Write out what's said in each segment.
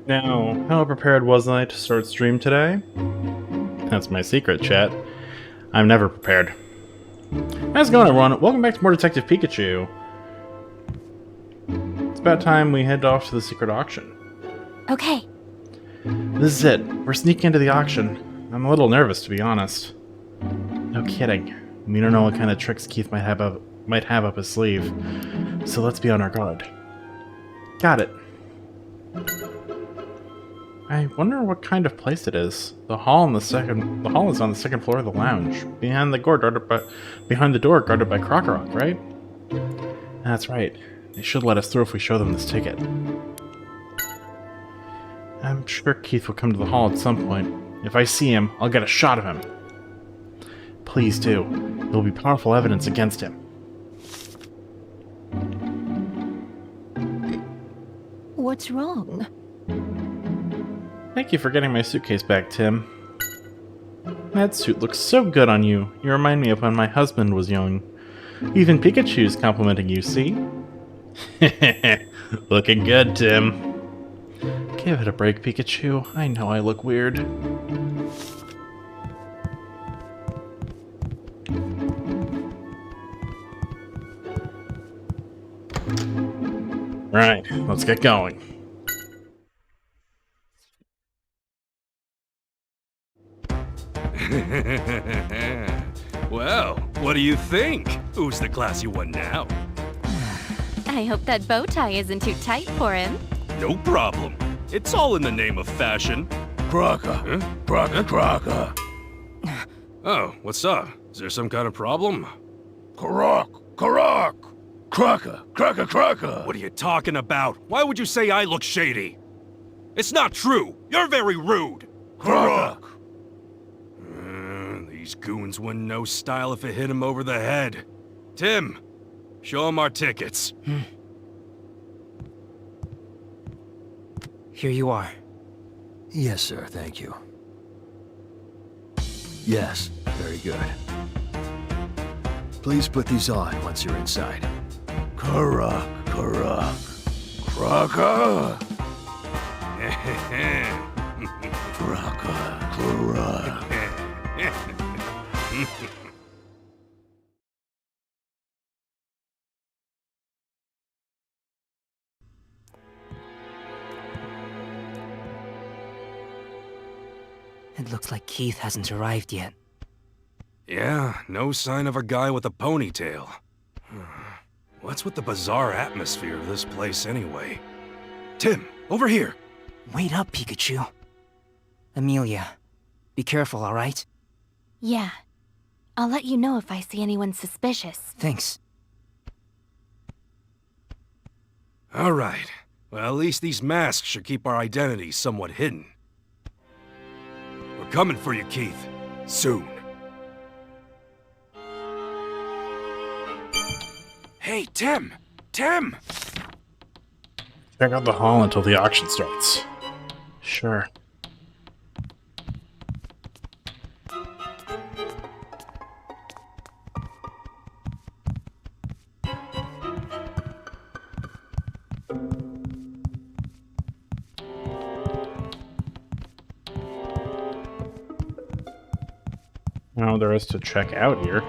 Now, how prepared was I to start stream today? That's my secret, chat. I'm never prepared. How's it going, everyone? Welcome back to more Detective Pikachu. It's about time we head off to the secret auction. Okay. This is it. We're sneaking into the auction. I'm a little nervous, to be honest. No kidding. We don't know what kind of tricks Keith might have up his sleeve, so let's be on our guard. Got it. I wonder what kind of place it is. The hall is on the second floor of the lounge, behind the door guarded by Krokorok, right? That's right. They should let us through if we show them this ticket. I'm sure Keith will come to the hall at some point. If I see him, I'll get a shot of him. Please do. It will be powerful evidence against him. What's wrong? Thank you for getting my suitcase back, Tim. That suit looks so good on you. You remind me of when my husband was young. Even Pikachu's complimenting you, see? Looking good, Tim. Give it a break, Pikachu. I know I look weird. Right, let's get going. Well, what do you think? Who's the classy one now? I hope that bow tie isn't too tight for him. No problem. It's all in the name of fashion. Crocker. Huh? Crocker. Oh, what's up? Is there some kind of problem? Crocker. What are you talking about? Why would you say I look shady? It's not true. You're very rude. Crocker. These goons wouldn't know style if it hit him over the head. Tim, show him our tickets. Here you are. Yes, sir, thank you. Yes, very good. Please put these on once you're inside. Crocker. Crocker. It looks like Keith hasn't arrived yet. Yeah, no sign of a guy with a ponytail. What's with the bizarre atmosphere of this place anyway? Tim, over here! Wait up, Pikachu. Amelia, be careful, alright? Yeah. I'll let you know if I see anyone suspicious. Thanks. Alright. Well, at least these masks should keep our identities somewhat hidden. We're coming for you, Keith. Soon. Hey, Tim! Tim! Check out the hall until the auction starts. Sure. Now there is to check out here.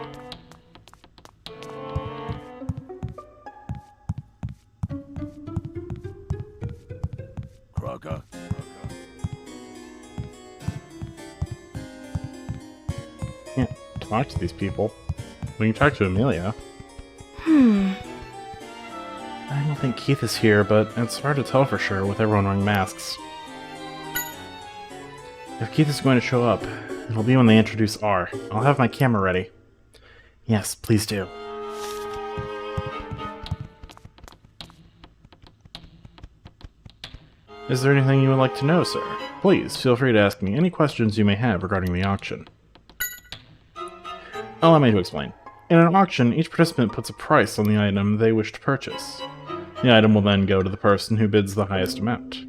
Crocker. Can't talk to these people. We can talk to Amelia. I don't think Keith is here, but it's hard to tell for sure with everyone wearing masks. If Keith is going to show up, it'll be when they introduce R. I'll have my camera ready. Yes, please do. Is there anything you would like to know, sir? Please, feel free to ask me any questions you may have regarding the auction. Allow me to explain. In an auction, each participant puts a price on the item they wish to purchase. The item will then go to the person who bids the highest amount.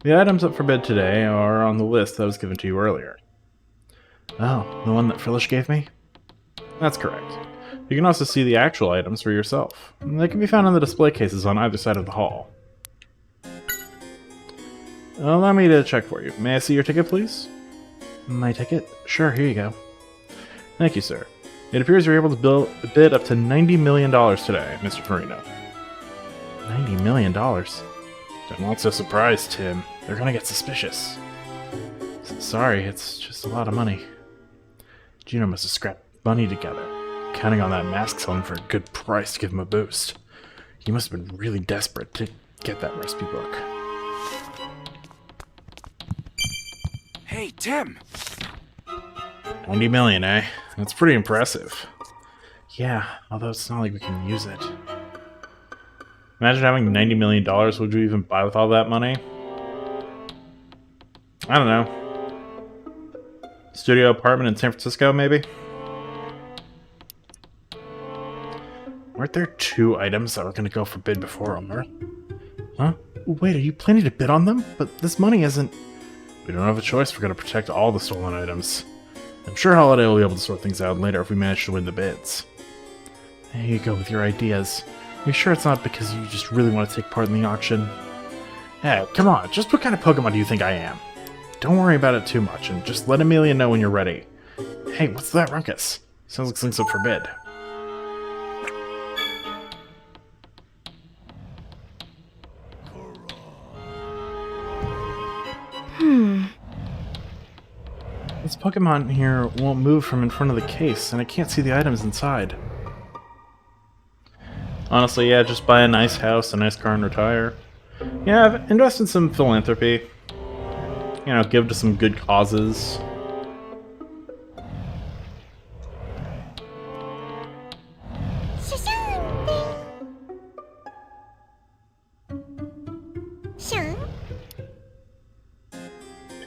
The items up for bid today are on the list that was given to you earlier. Oh, the one that Frillish gave me? That's correct. You can also see the actual items for yourself. They can be found in the display cases on either side of the hall. Allow me to check for you. May I see your ticket, please? My ticket? Sure, here you go. Thank you, sir. It appears you're able to bid up to $90 million today, Mr. Farino. $90 million? I'm not so surprised, Tim. They're gonna get suspicious. Sorry, it's just a lot of money. Gino must have scrapped money together, counting on that mask selling for a good price to give him a boost. He must have been really desperate to get that recipe book. Hey, Tim! 90 million, eh? That's pretty impressive. Yeah, although it's not like we can use it. Imagine having $90 million. Would you even buy with all that money? I don't know. Studio apartment in San Francisco, maybe? Weren't there 2 items that were going to go for bid before Omar? Huh? Wait, are you planning to bid on them? But this money isn't... We don't have a choice. We're going to protect all the stolen items. I'm sure Holiday will be able to sort things out later if we manage to win the bids. There you go with your ideas. Are you sure it's not because you just really want to take part in the auction? Hey, come on. Just what kind of Pokemon do you think I am? Don't worry about it too much, and just let Amelia know when you're ready. Hey, what's that ruckus? Sounds like something's up for bid. This Pokemon here won't move from in front of the case, and I can't see the items inside. Honestly, yeah, just buy a nice house, a nice car, and retire. Yeah, invest in some philanthropy. You know, give to some good causes.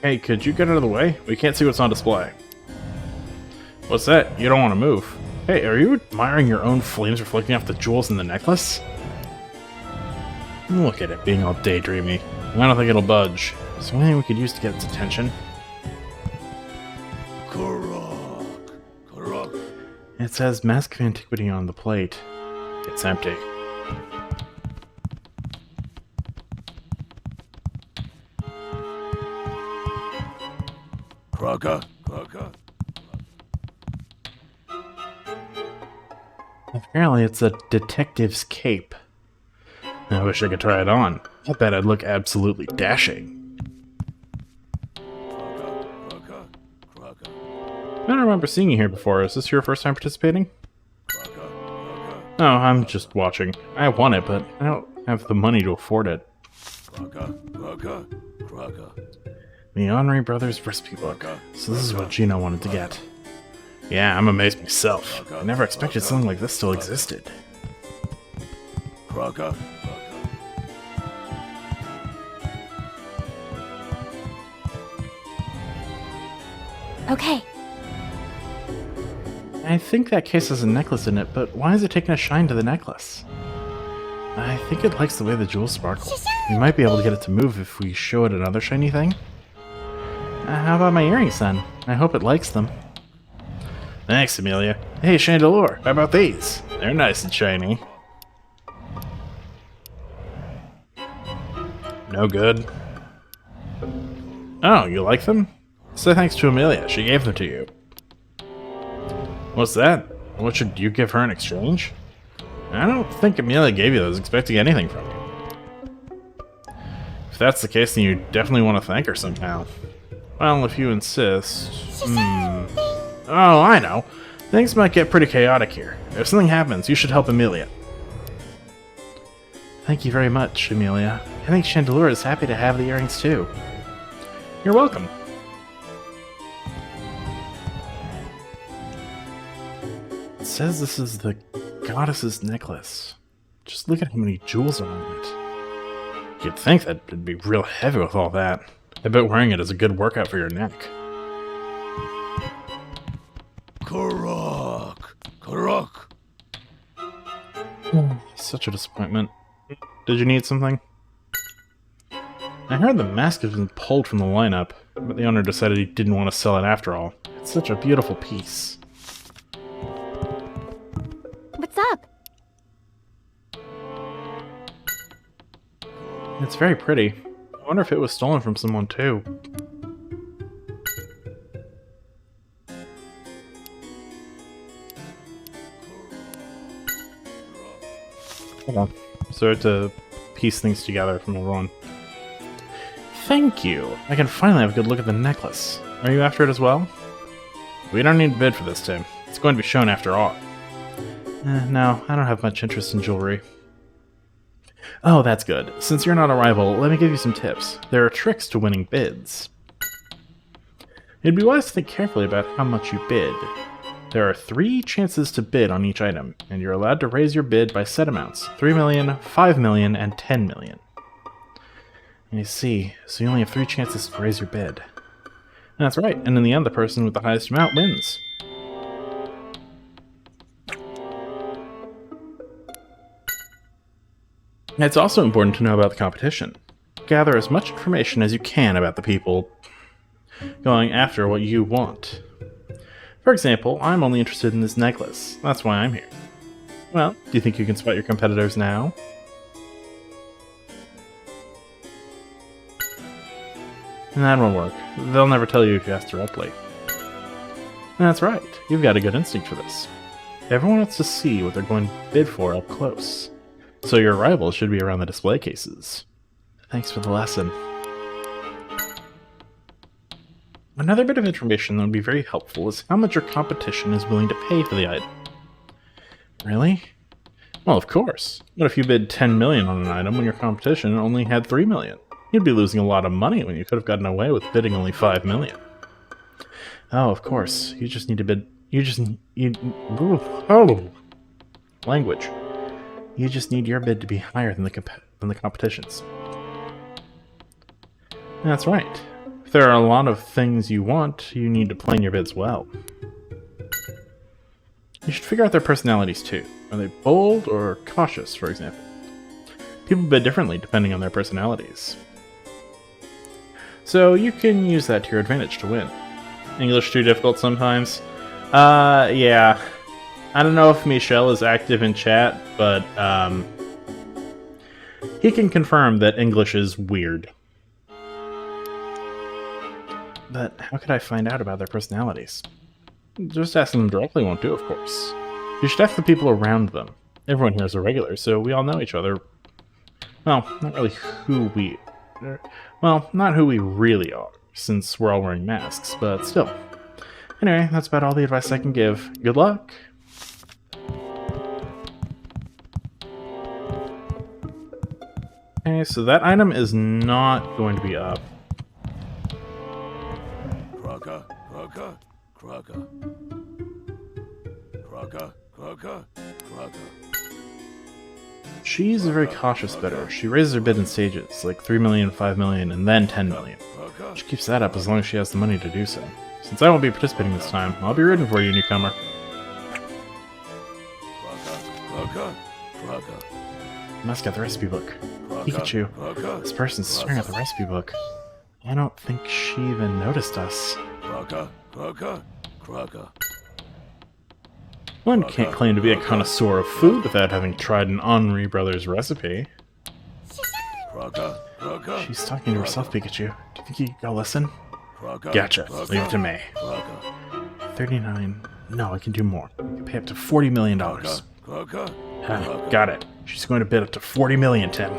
Hey, could you get out of the way? We can't see what's on display. What's that? You don't want to move. Hey, are you admiring your own flames reflecting off the jewels in the necklace? Look at it being all daydreamy. I don't think it'll budge. Is there anything we could use to get its attention? Korok. It says Mask of Antiquity on the plate. It's empty. Kraka. Apparently it's a detective's cape. I wish I could try it on. I bet I'd look absolutely dashing. Kraka. I don't remember seeing you here before. Is this your first time participating? Oh, I'm just watching. I want it, but I don't have the money to afford it. Kraka. The Henri Brothers recipe book. So this is what Gino wanted to get. Yeah, I'm amazed myself. I never expected something like this still existed. Kraka. Okay, I think that case has a necklace in it, but why is it taking a shine to the necklace? I think it likes the way the jewels sparkle. We might be able to get it to move if we show it another shiny thing. How about my earrings then? I hope it likes them. Thanks, Amelia. Hey, Chandelure, how about these? They're nice and shiny. No good. Oh, you like them? Say thanks to Amelia. She gave them to you. What's that? What should you give her in exchange? I don't think Amelia gave you those expecting anything from you. If that's the case, then you definitely want to thank her somehow. Well, if you insist... Oh, I know. Things might get pretty chaotic here. If something happens, you should help Amelia. Thank you very much, Amelia. I think Chandelure is happy to have the earrings too. You're welcome. It says this is the goddess's necklace. Just look at how many jewels are on it. You'd think that it'd be real heavy with all that. I bet wearing it is a good workout for your neck. Korok. Such a disappointment. Did you need something? I heard the mask has been pulled from the lineup, but the owner decided he didn't want to sell it after all. It's such a beautiful piece. What's up? It's very pretty. I wonder if it was stolen from someone too. Hold on. So I have to piece things together from everyone. Thank you! I can finally have a good look at the necklace. Are you after it as well? We don't need to bid for this, Tim. It's going to be shown after all. No, I don't have much interest in jewelry. Oh, that's good. Since you're not a rival, let me give you some tips. There are tricks to winning bids. It'd be wise to think carefully about how much you bid. There are 3 chances to bid on each item, and you're allowed to raise your bid by set amounts: 3 million, 5 million, and 10 million. I see, so you only have 3 chances to raise your bid. That's right, and in the end, the person with the highest amount wins. It's also important to know about the competition. Gather as much information as you can about the people going after what you want. For example, I'm only interested in this necklace. That's why I'm here. Well, do you think you can spot your competitors now? And that won't work. They'll never tell you if you ask directly. That's right. You've got a good instinct for this. Everyone wants to see what they're going to bid for up close. So your rivals should be around the display cases. Thanks for the lesson. Another bit of information that would be very helpful is how much your competition is willing to pay for the item. Really? Well, of course. What if you bid 10 million on an item when your competition only had 3 million? You'd be losing a lot of money when you could have gotten away with bidding only 5 million. Oh, of course. You just need to bid... Language. You just need your bid to be higher than the competition's. That's right. If there are a lot of things you want, you need to plan your bids well. You should figure out their personalities too. Are they bold or cautious, for example? People bid differently depending on their personalities. So you can use that to your advantage to win. English too difficult sometimes? Yeah. I don't know if Michelle is active in chat, but he can confirm that English is weird. But how could I find out about their personalities? Just asking them directly won't do, of course. You should ask the people around them. Everyone here is a regular, so we all know each other. Well, not really who we... Well, not who we really are, since we're all wearing masks, but still. Anyway, that's about all the advice I can give. Good luck! Okay, so that item is not going to be up. Crocker, Crocker, Crocker. Crocker, Crocker, Crocker. She's a very cautious bidder. She raises her bid in stages, like 3 million, 5 million, and then 10 million. She keeps that up as long as she has the money to do so. Since I won't be participating this time, I'll be rooting for you, newcomer. Crocker, Crocker. You must get the recipe book. Pikachu, this person's staring at the recipe book. I don't think she even noticed us. Crocker, Crocker, Crocker. One can't claim to be a connoisseur of food without having tried an Henri Brothers recipe. Crocker, Crocker. She's talking to herself, Pikachu. Do you think you could go listen? Crocker, Gotcha. Crocker, Leave it to me. Crocker, 39. No, I can do more. I can pay up to $40 million. Crocker, Got it. She's going to bid up to 40 million, Tim.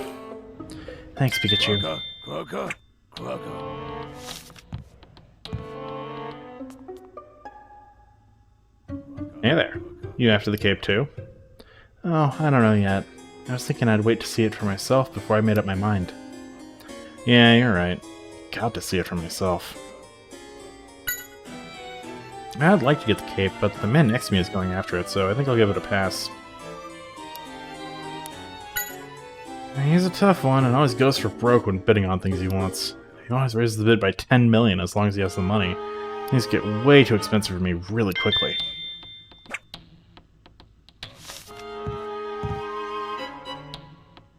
Thanks, Pikachu. Crocker, Crocker. Hey there. You after the cape too? Oh, I don't know yet. I was thinking I'd wait to see it for myself before I made up my mind. Yeah, you're right. Got to see it for myself. I'd like to get the cape, but the man next to me is going after it, so I think I'll give it a pass. He's a tough one and always goes for broke when bidding on things he wants. He always raises the bid by 10 million as long as he has the money. Things get way too expensive for me really quickly.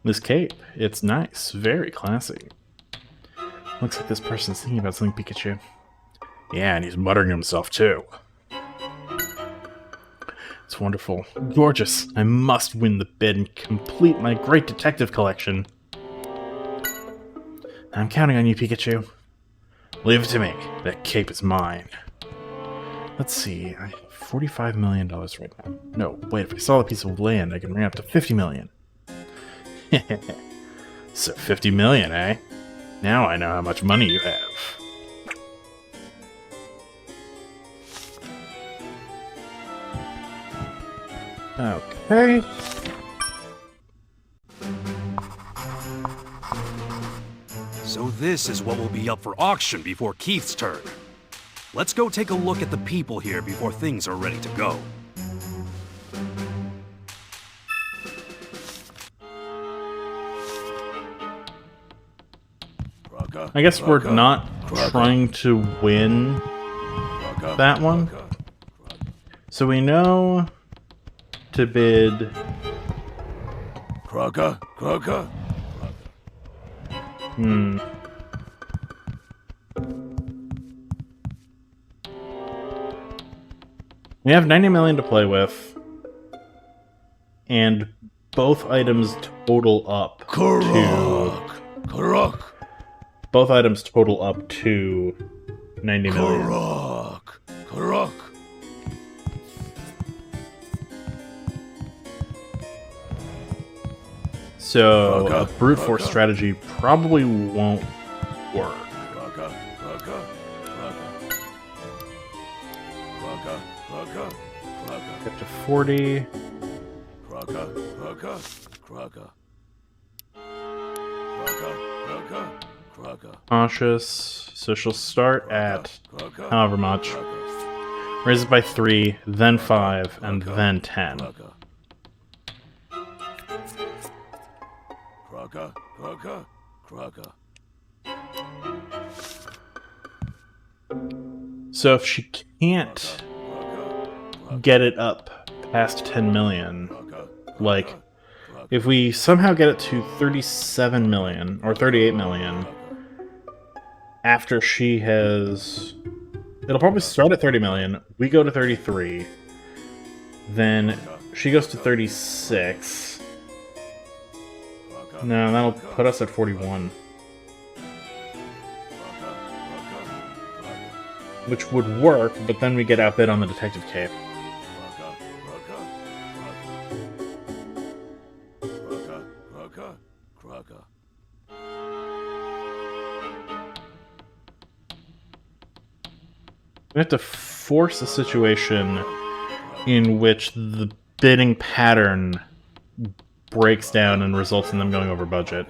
This cape, it's nice, very classy. Looks like this person's thinking about something, Pikachu. Yeah, and he's muttering to himself too. It's wonderful. Gorgeous. I must win the bid and complete my great detective collection. I'm counting on you, Pikachu. Leave it to me. That cape is mine. Let's see. I have $45 million right now. No, wait. If I sell a piece of land, I can bring it up to $50 million. So $50 million, eh? Now I know how much money you have. Okay. So this is what will be up for auction before Keith's turn. Let's go take a look at the people here before things are ready to go. I guess we're not trying to win that one. So we know to bid... Crocker. We have 90 million to play with, and both items total up to... Both items total up to 90 million. Correct. So a brute force strategy probably won't work. Get to 40. Cautious. So she'll start at however much. Raise it by 3, then 5, and then 10. So if she can't get it up past 10 million, like, if we somehow get it to 37 million, or 38 million, after she has... It'll probably start at 30 million, we go to 33, then she goes to 36. No, that'll put us at 41. Which would work, but then we get outbid on the detective cape. We have to force a situation in which the bidding pattern breaks down and results in them going over budget.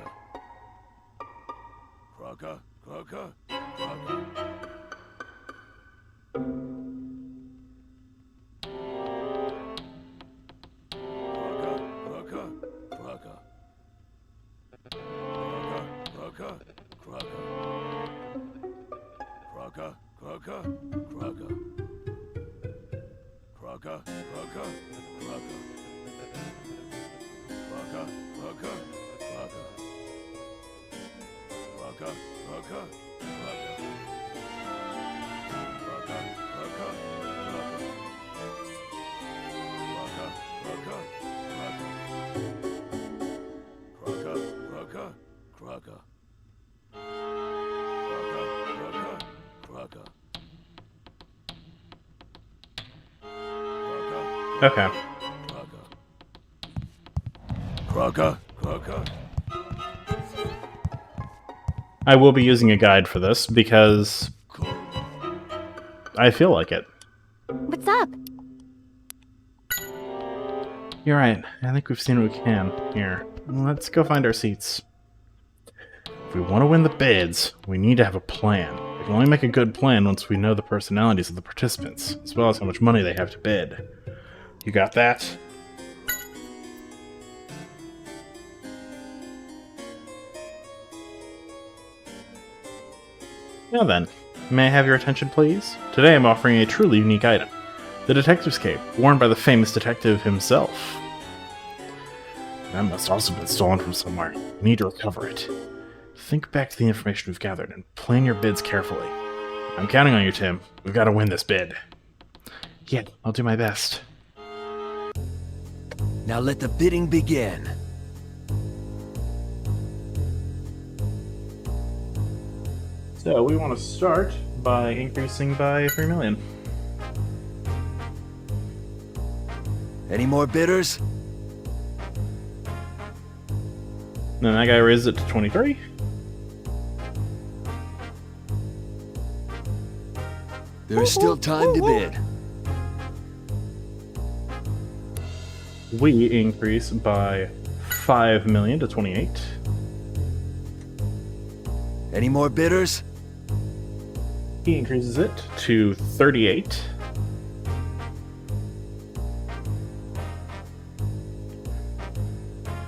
Okay. I will be using a guide for this because I feel like it. What's up? You're right. I think we've seen what we can here. Let's go find our seats. If we want to win the bids, we need to have a plan. We can only make a good plan once we know the personalities of the participants, as well as how much money they have to bid. You got that? Now then, may I have your attention, please? Today I'm offering a truly unique item. The detective's cape, worn by the famous detective himself. That must also have been stolen from somewhere. We need to recover it. Think back to the information we've gathered and plan your bids carefully. I'm counting on you, Tim. We've got to win this bid. Yeah, I'll do my best. Now let the bidding begin. So we want to start by increasing by 3 million. Any more bidders? Then that guy raises it to 23. There's still time to bid. We increase by 5 million to 28. Any more bidders? He increases it to 38.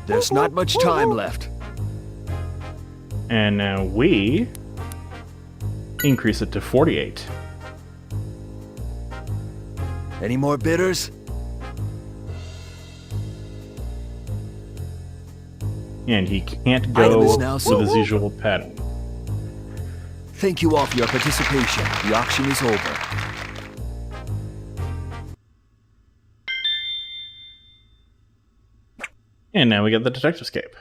There's not much time left. And now we increase it to 48. Any more bidders? And he can't Item go is now with sold. his usual pattern. Thank you all for your participation. The auction is over. And now we get the detective's cape.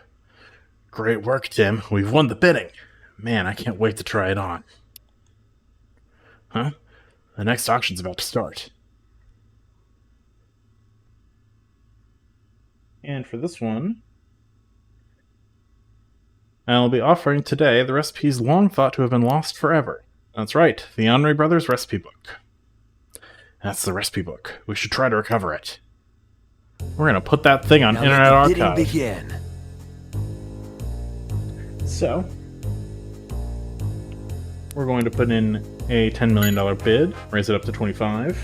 Great work, Tim. We've won the bidding. Man, I can't wait to try it on. Huh? The next auction's about to start. And for this one, I'll be offering today the recipes long thought to have been lost forever. That's right, the Henri Brothers recipe book. That's the recipe book. We should try to recover it. We're gonna put that thing on Now Internet let the bidding Archive. begin. So, we're going to put in a $10 million bid, raise it up to 25.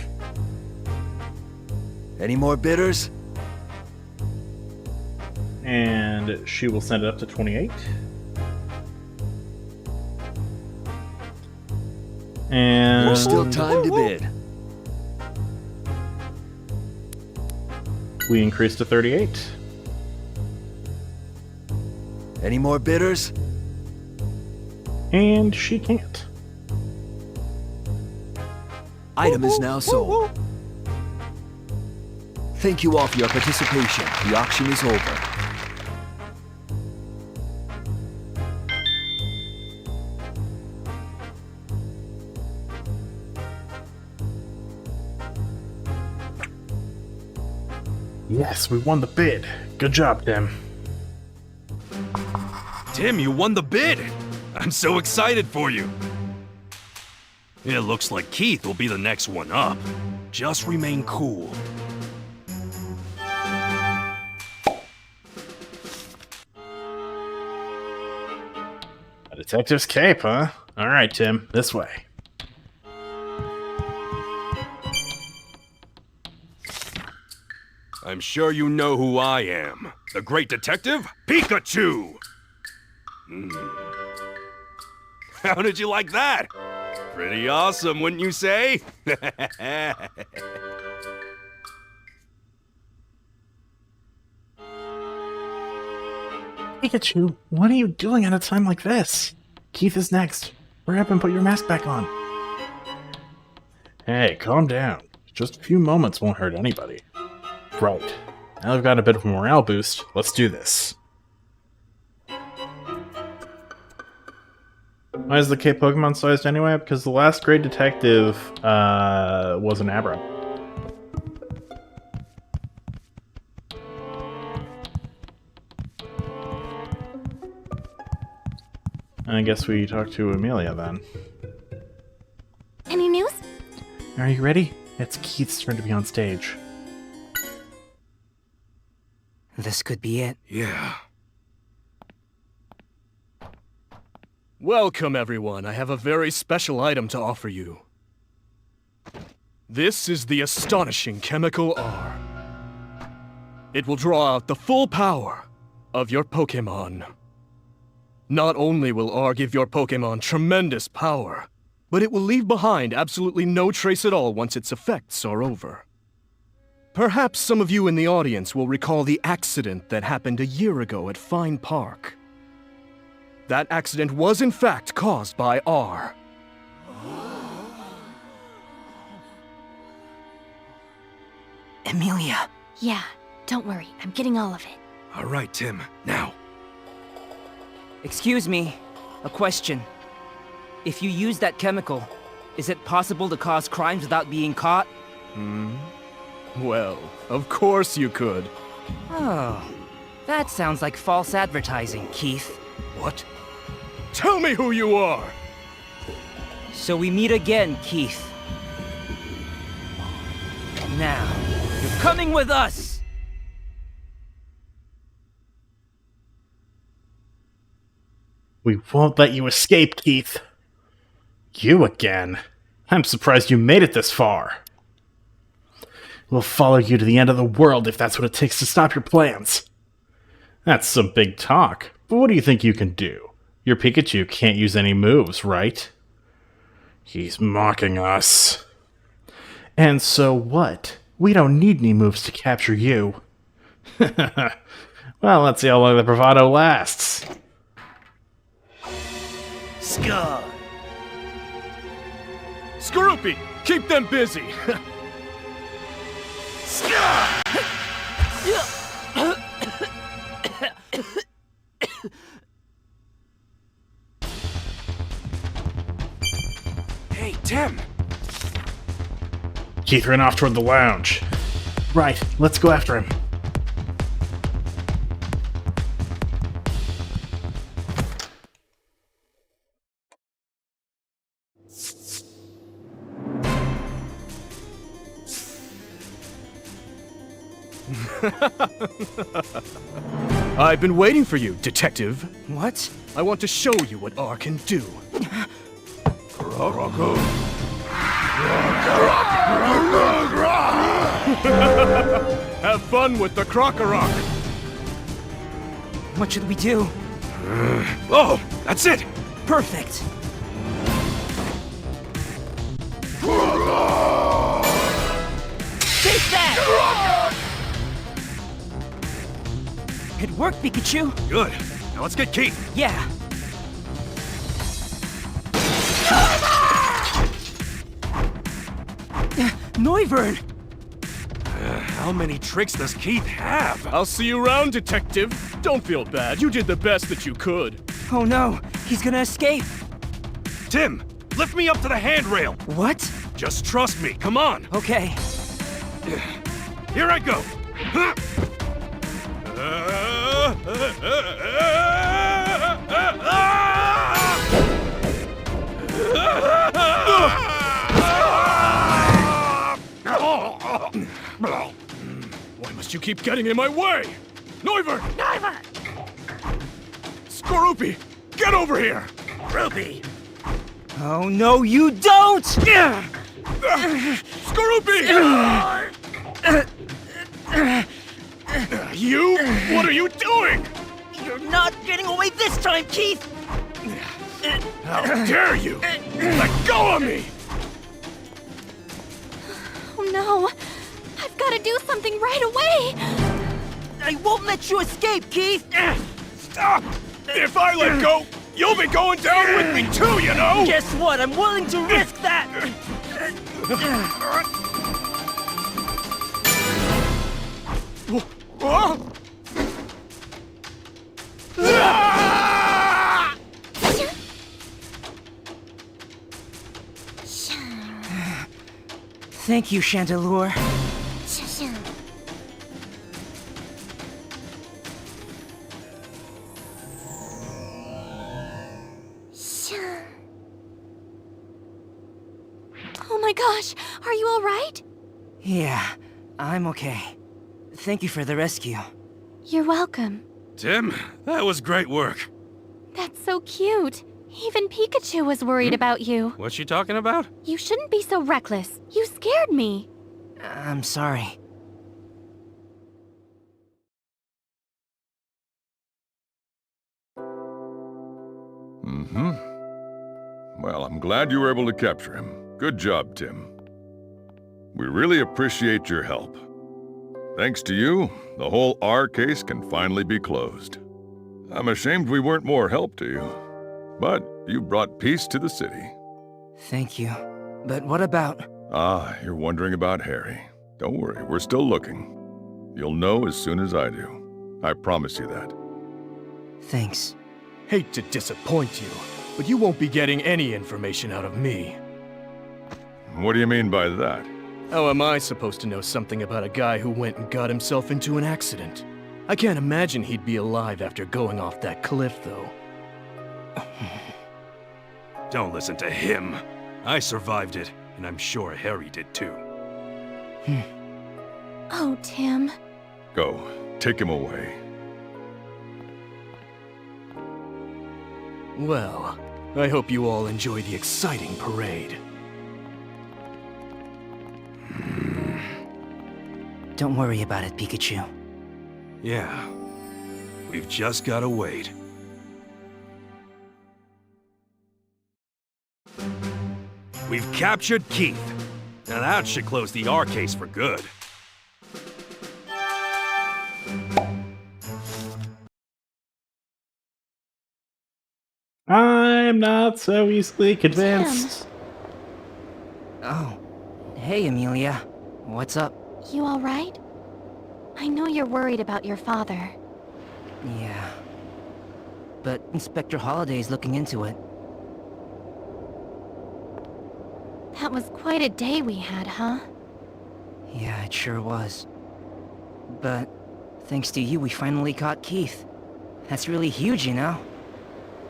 Any more bidders? And she will send it up to 28. And There's still time to bid. we increase to 38. Any more bidders? And she can't. Item is now sold. Thank you all for your participation. The auction is over. Yes, we won the bid. Good job, Tim. Tim, you won the bid! I'm so excited for you! It looks like Keith will be the next one up. Just remain cool. A detective's cape, huh? Alright, Tim, this way. I'm sure you know who I am. The great detective, Pikachu! How did you like that? Pretty awesome, wouldn't you say? Pikachu, what are you doing at a time like this? Keith is next. Hurry up and put your mask back on. Hey, calm down. Just a few moments won't hurt anybody. Right. Now I've got a bit of a morale boost. Let's do this. Why is the cape Pokemon sized anyway? Because the last great detective was an Abra. I guess we talk to Amelia then. Any news? Are you ready? It's Keith's turn to be on stage. This could be it. Yeah. Welcome, everyone. I have a very special item to offer you. This is the astonishing Chemical R. It will draw out the full power of your Pokémon. Not only will R give your Pokémon tremendous power, but it will leave behind absolutely no trace at all once its effects are over. Perhaps some of you in the audience will recall the accident that happened a year ago at Fine Park. That accident was in fact caused by R. Emilia, Yeah, Don't worry, I'm getting all of it. All right, Tim. Now. Excuse me. A question. If you use that chemical, is it possible to cause crimes without being caught? Well, of course you could. Oh, that sounds like false advertising, Keith. What? Tell me who you are! So we meet again, Keith. Now, you're coming with us! We won't let you escape, Keith. You again? I'm surprised you made it this far. We'll follow you to the end of the world if that's what it takes to stop your plans. That's some big talk, but what do you think you can do? Your Pikachu can't use any moves, right? He's mocking us. And so what? We don't need any moves to capture you. Well, let's see how long the bravado lasts. Scar! Skorupi! Keep them busy! Hey, Tim! Keith ran off toward the lounge. Right, let's go after him. I've been waiting for you, Detective. What? I want to show you what R can do. Have fun with the Krokorok! What should we do? Oh, that's it! Perfect! Take that! It worked, Pikachu! Good. Now let's get Keith. Yeah. Noivern! How many tricks does Keith have? I'll see you around, Detective. Don't feel bad. You did the best that you could. Oh no, he's gonna escape! Tim, lift me up to the handrail. What? Just trust me. Come on. Okay. Here I go. Why must you keep getting in my way? Noivern! Noivern! Skorupi! Get over here! Ruby. Oh no, you don't! Skorupi! You? What are you doing? You're not getting away this time, Keith! How dare you! Let go of me! Oh no! I've got to do something right away! I won't let you escape, Keith! Stop! If I let go, you'll be going down with me too, you know! Guess what? I'm willing to risk that! Thank you, Chandelure. Oh my gosh, are you alright? Yeah, I'm okay. Thank you for the rescue. You're welcome. Tim, that was great work. That's so cute. Even Pikachu was worried about you. What's she talking about? You shouldn't be so reckless. You scared me. I'm sorry. Well, I'm glad you were able to capture him. Good job, Tim. We really appreciate your help. Thanks to you, the whole R case can finally be closed. I'm ashamed we weren't more help to you, but you brought peace to the city. Thank you. But what about... Ah, you're wondering about Harry. Don't worry, we're still looking. You'll know as soon as I do. I promise you that. Thanks. Hate to disappoint you, but you won't be getting any information out of me. What do you mean by that? How am I supposed to know something about a guy who went and got himself into an accident? I can't imagine he'd be alive after going off that cliff, though. Don't listen to him. I survived it, and I'm sure Harry did too. Oh, Tim. Go. Take him away. Well, I hope you all enjoy the exciting parade. Don't worry about it, Pikachu. Yeah. We've just gotta wait. We've captured Keith. Now that should close the R case for good. I'm not so easily convinced. Oh. Hey, Amelia. What's up? You alright? I know you're worried about your father. Yeah. But Inspector Holliday's looking into it. That was quite a day we had, huh? Yeah, it sure was. But thanks to you, we finally caught Keith. That's really huge, you know?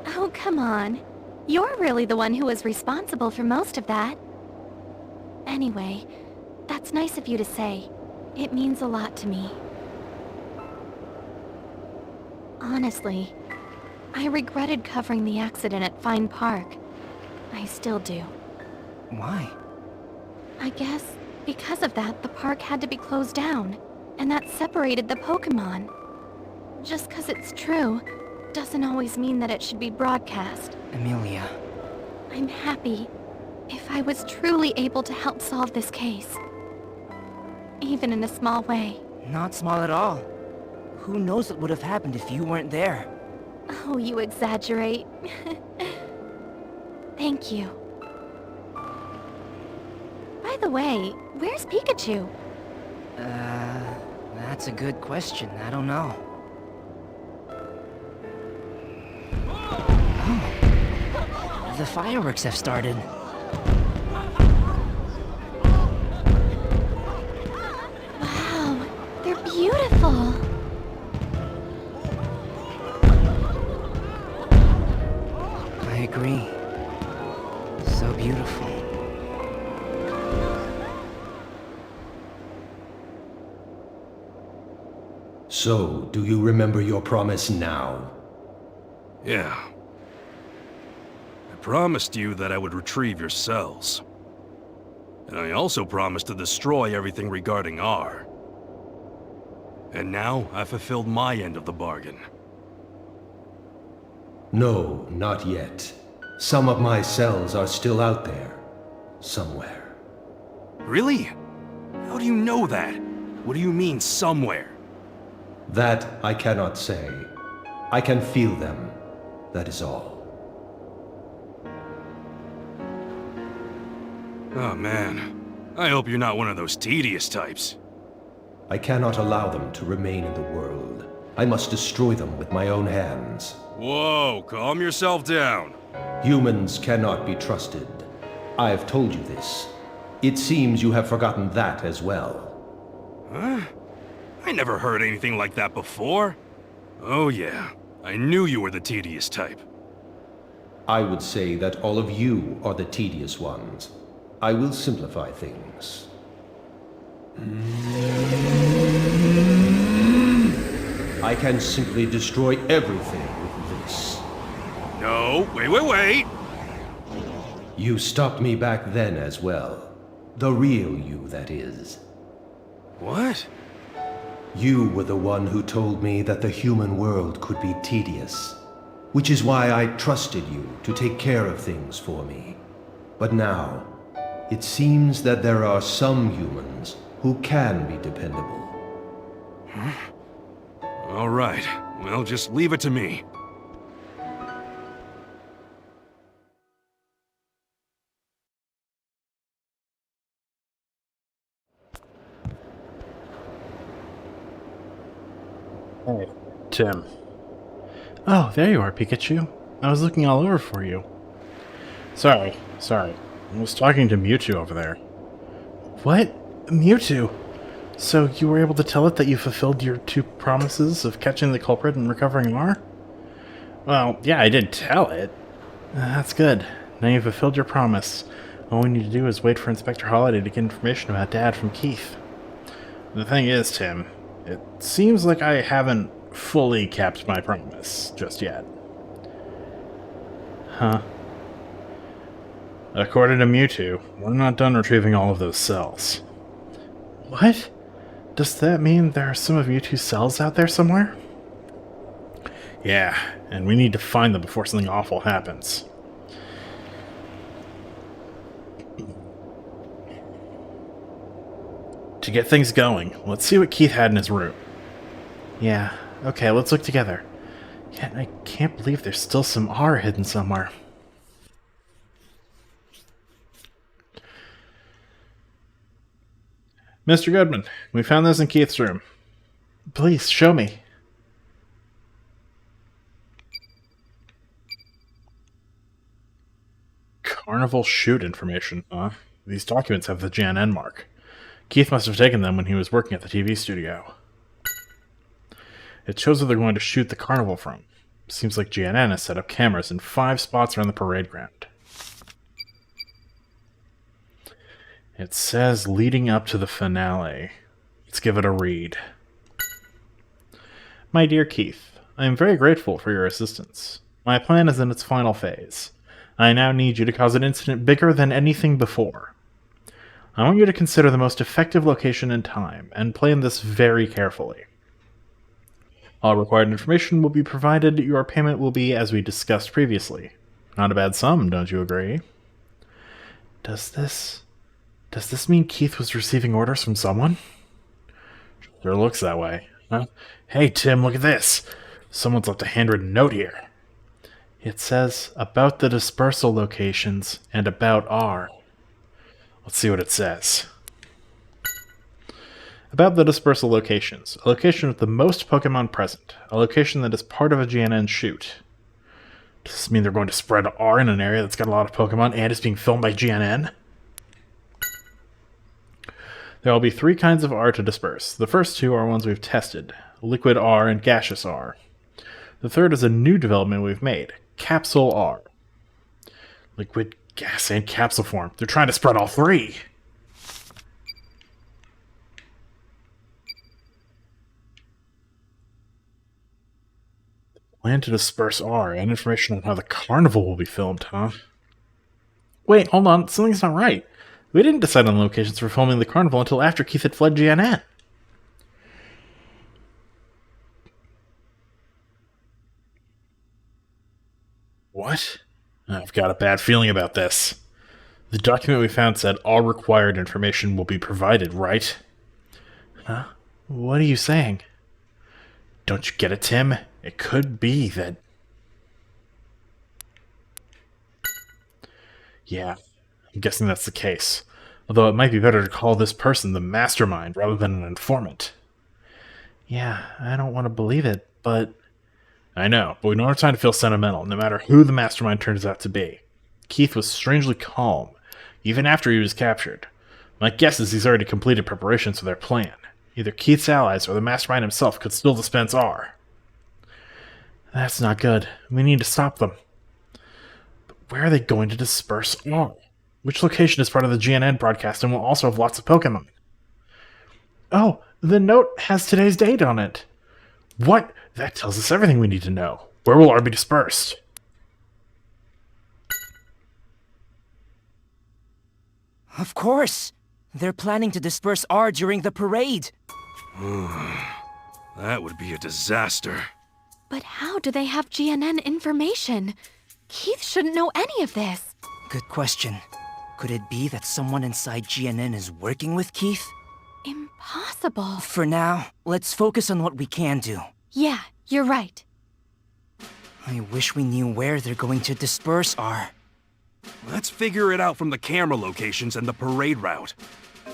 Oh, come on. You're really the one who was responsible for most of that. Anyway, that's nice of you to say. It means a lot to me. Honestly, I regretted covering the accident at Fine Park. I still do. Why? I guess because of that, the park had to be closed down, and that separated the Pokémon. Just 'cause it's true, doesn't always mean that it should be broadcast. Amelia. I'm happy if I was truly able to help solve this case. Even in a small way. Not small at all. Who knows what would have happened if you weren't there? Oh, you exaggerate. Thank you. By the way, where's Pikachu? That's a good question. I don't know. Oh. The fireworks have started. Wow, they're beautiful. I agree. So beautiful. So, do you remember your promise now? Yeah. I promised you that I would retrieve your cells. And I also promised to destroy everything regarding R. And now I've fulfilled my end of the bargain. No, not yet. Some of my cells are still out there. Somewhere. Really? How do you know that? What do you mean, somewhere? That I cannot say. I can feel them. That is all. Oh man. I hope you're not one of those tedious types. I cannot allow them to remain in the world. I must destroy them with my own hands. Whoa, calm yourself down. Humans cannot be trusted. I have told you this. It seems you have forgotten that as well. Huh? I never heard anything like that before. Oh yeah, I knew you were the tedious type. I would say that all of you are the tedious ones. I will simplify things. I can simply destroy everything with this. No, wait. You stopped me back then as well. The real you, that is. What? You were the one who told me that the human world could be tedious, which is why I trusted you to take care of things for me. But now, it seems that there are some humans who can be dependable. All right, well, just leave it to me. Hey, Tim. Oh, there you are, Pikachu. I was looking all over for you. Sorry. I was talking to Mewtwo over there. What? Mewtwo? So you were able to tell it that you fulfilled your 2 promises of catching the culprit and recovering R? Well, yeah, I did tell it. That's good. Now you've fulfilled your promise. All we need to do is wait for Inspector Holiday to get information about Dad from Keith. The thing is, Tim, it seems like I haven't fully kept my promise just yet. Huh? According to Mewtwo, we're not done retrieving all of those cells. What? Does that mean there are some of Mewtwo's cells out there somewhere? Yeah, and we need to find them before something awful happens. To get things going, let's see what Keith had in his room. Yeah, okay, let's look together. Yet I can't believe there's still some R hidden somewhere. Mr. Goodman, we found this in Keith's room. Please, show me. Carnival shoot information, huh? These documents have the JNN mark. Keith must have taken them when he was working at the TV studio. It shows where they're going to shoot the carnival from. Seems like JNN has set up cameras in 5 spots around the parade ground. It says leading up to the finale. Let's give it a read. My dear Keith, I am very grateful for your assistance. My plan is in its final phase. I now need you to cause an incident bigger than anything before. I want you to consider the most effective location and time, and plan this very carefully. All required information will be provided. Your payment will be as we discussed previously. Not a bad sum, don't you agree? Does this mean Keith was receiving orders from someone? Sure looks that way. Huh? Hey, Tim, look at this. Someone's left a handwritten note here. It says, about the dispersal locations and about R. Let's see what it says. About the dispersal locations. A location with the most Pokemon present. A location that is part of a GNN shoot. Does this mean they're going to spread R in an area that's got a lot of Pokemon and is being filmed by GNN? There will be 3 kinds of R to disperse. The first 2 are ones we've tested. Liquid R and gaseous R. The third is a new development we've made. Capsule R. Liquid, gas, and capsule form. They're trying to spread all 3. Plan to disperse R and information on how the carnival will be filmed, huh? Wait, hold on. Something's not right. We didn't decide on locations for filming the carnival until after Keith had fled GNN. What? I've got a bad feeling about this. The document we found said all required information will be provided, right? Huh? What are you saying? Don't you get it, Tim? It could be that... Yeah, I'm guessing that's the case. Although it might be better to call this person the mastermind rather than an informant. Yeah, I don't want to believe it, but... I know, but we don't have time to feel sentimental, no matter who the mastermind turns out to be. Keith was strangely calm, even after he was captured. My guess is he's already completed preparations for their plan. Either Keith's allies or the mastermind himself could still dispense R. That's not good. We need to stop them. But where are they going to disperse R? Which location is part of the GNN broadcast and will also have lots of Pokemon? Oh, the note has today's date on it. What? That tells us everything we need to know. Where will R be dispersed? Of course! They're planning to disperse R during the parade. That would be a disaster. But how do they have GNN information? Keith shouldn't know any of this. Good question. Could it be that someone inside GNN is working with Keith? Impossible. For now, let's focus on what we can do. Yeah, you're right. I wish we knew where they're going to disperse R. Let's figure it out from the camera locations and the parade route.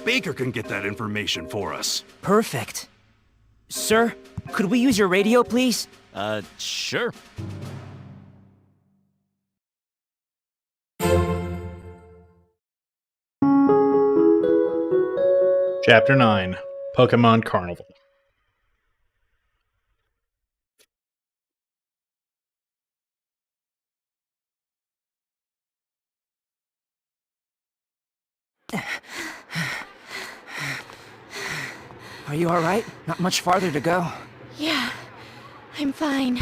Baker can get that information for us. Perfect. Sir, Could we use your radio, please? Sure. Chapter 9, Pokemon Carnival. Are you alright? Not much farther to go. Yeah, I'm fine.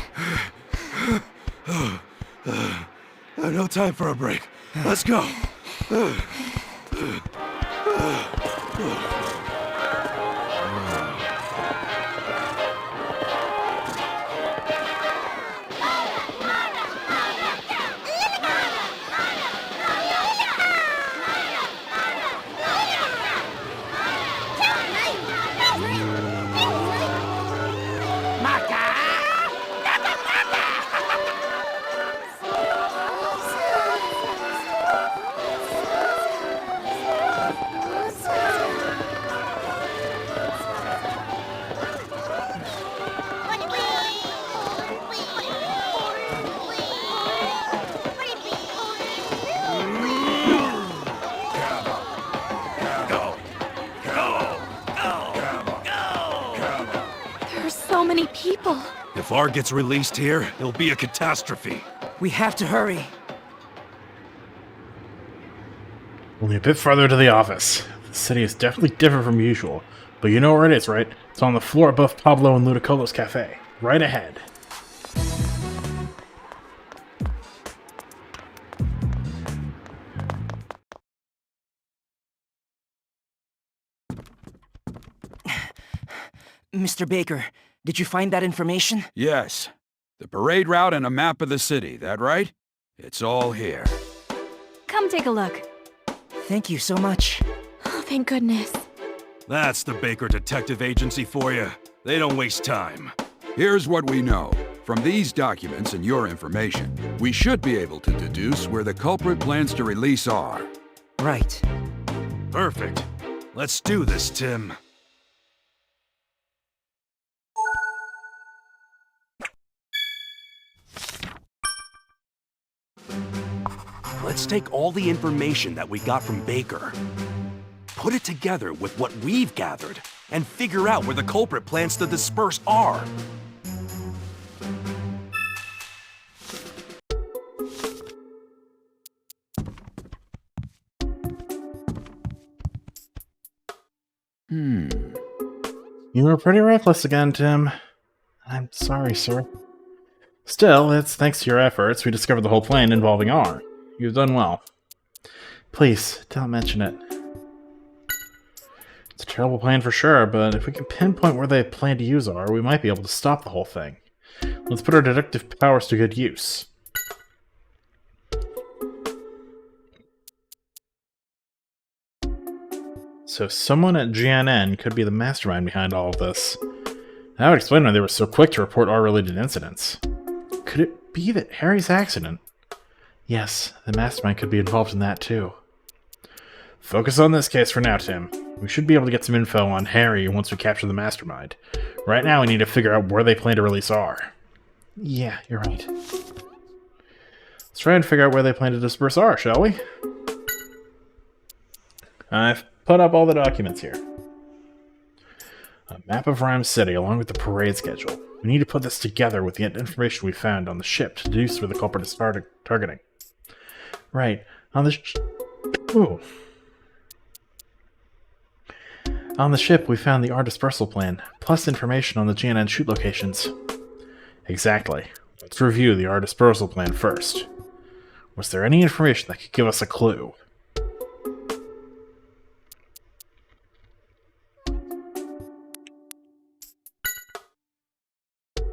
No time for a break. Let's go. There's so many people. If R gets released here, it'll be a catastrophe. We have to hurry. Only a bit farther to the office. The city is definitely different from usual, but you know where it is, right? It's on the floor above Pablo and Ludicolo's cafe. Right ahead. Mr. Baker, did you find that information? Yes. The parade route and a map of the city, that right? It's all here. Come take a look. Thank you so much. Oh, thank goodness. That's the Baker Detective Agency for you. They don't waste time. Here's what we know. From these documents and your information, we should be able to deduce where the culprit plans to release R. Right. Perfect. Let's do this, Tim. Let's take all the information that we got from Baker, put it together with what we've gathered, and figure out where the culprit plans to disperse R. You were pretty reckless again, Tim. I'm sorry, sir. Still, it's thanks to your efforts we discovered the whole plan involving R. You've done well. Please, don't mention it. It's a terrible plan for sure, but if we can pinpoint where they plan to use R, we might be able to stop the whole thing. Let's put our deductive powers to good use. So someone at GNN could be the mastermind behind all of this. That would explain why they were so quick to report R-related incidents. Could it be that Harry's accident? Yes, the mastermind could be involved in that too. Focus on this case for now, Tim. We should be able to get some info on Harry once we capture the mastermind. Right now we need to figure out where they plan to release R. Yeah, you're right. Let's try and figure out where they plan to disperse R, shall we? I've put up all the documents here. A map of Rhyme City along with the parade schedule. We need to put this together with the information we found on the ship to deduce where the culprit is targeting. Right. On the On the ship, we found the R dispersal plan, plus information on the GNN shoot locations. Exactly. Let's review the R dispersal plan first. Was there any information that could give us a clue?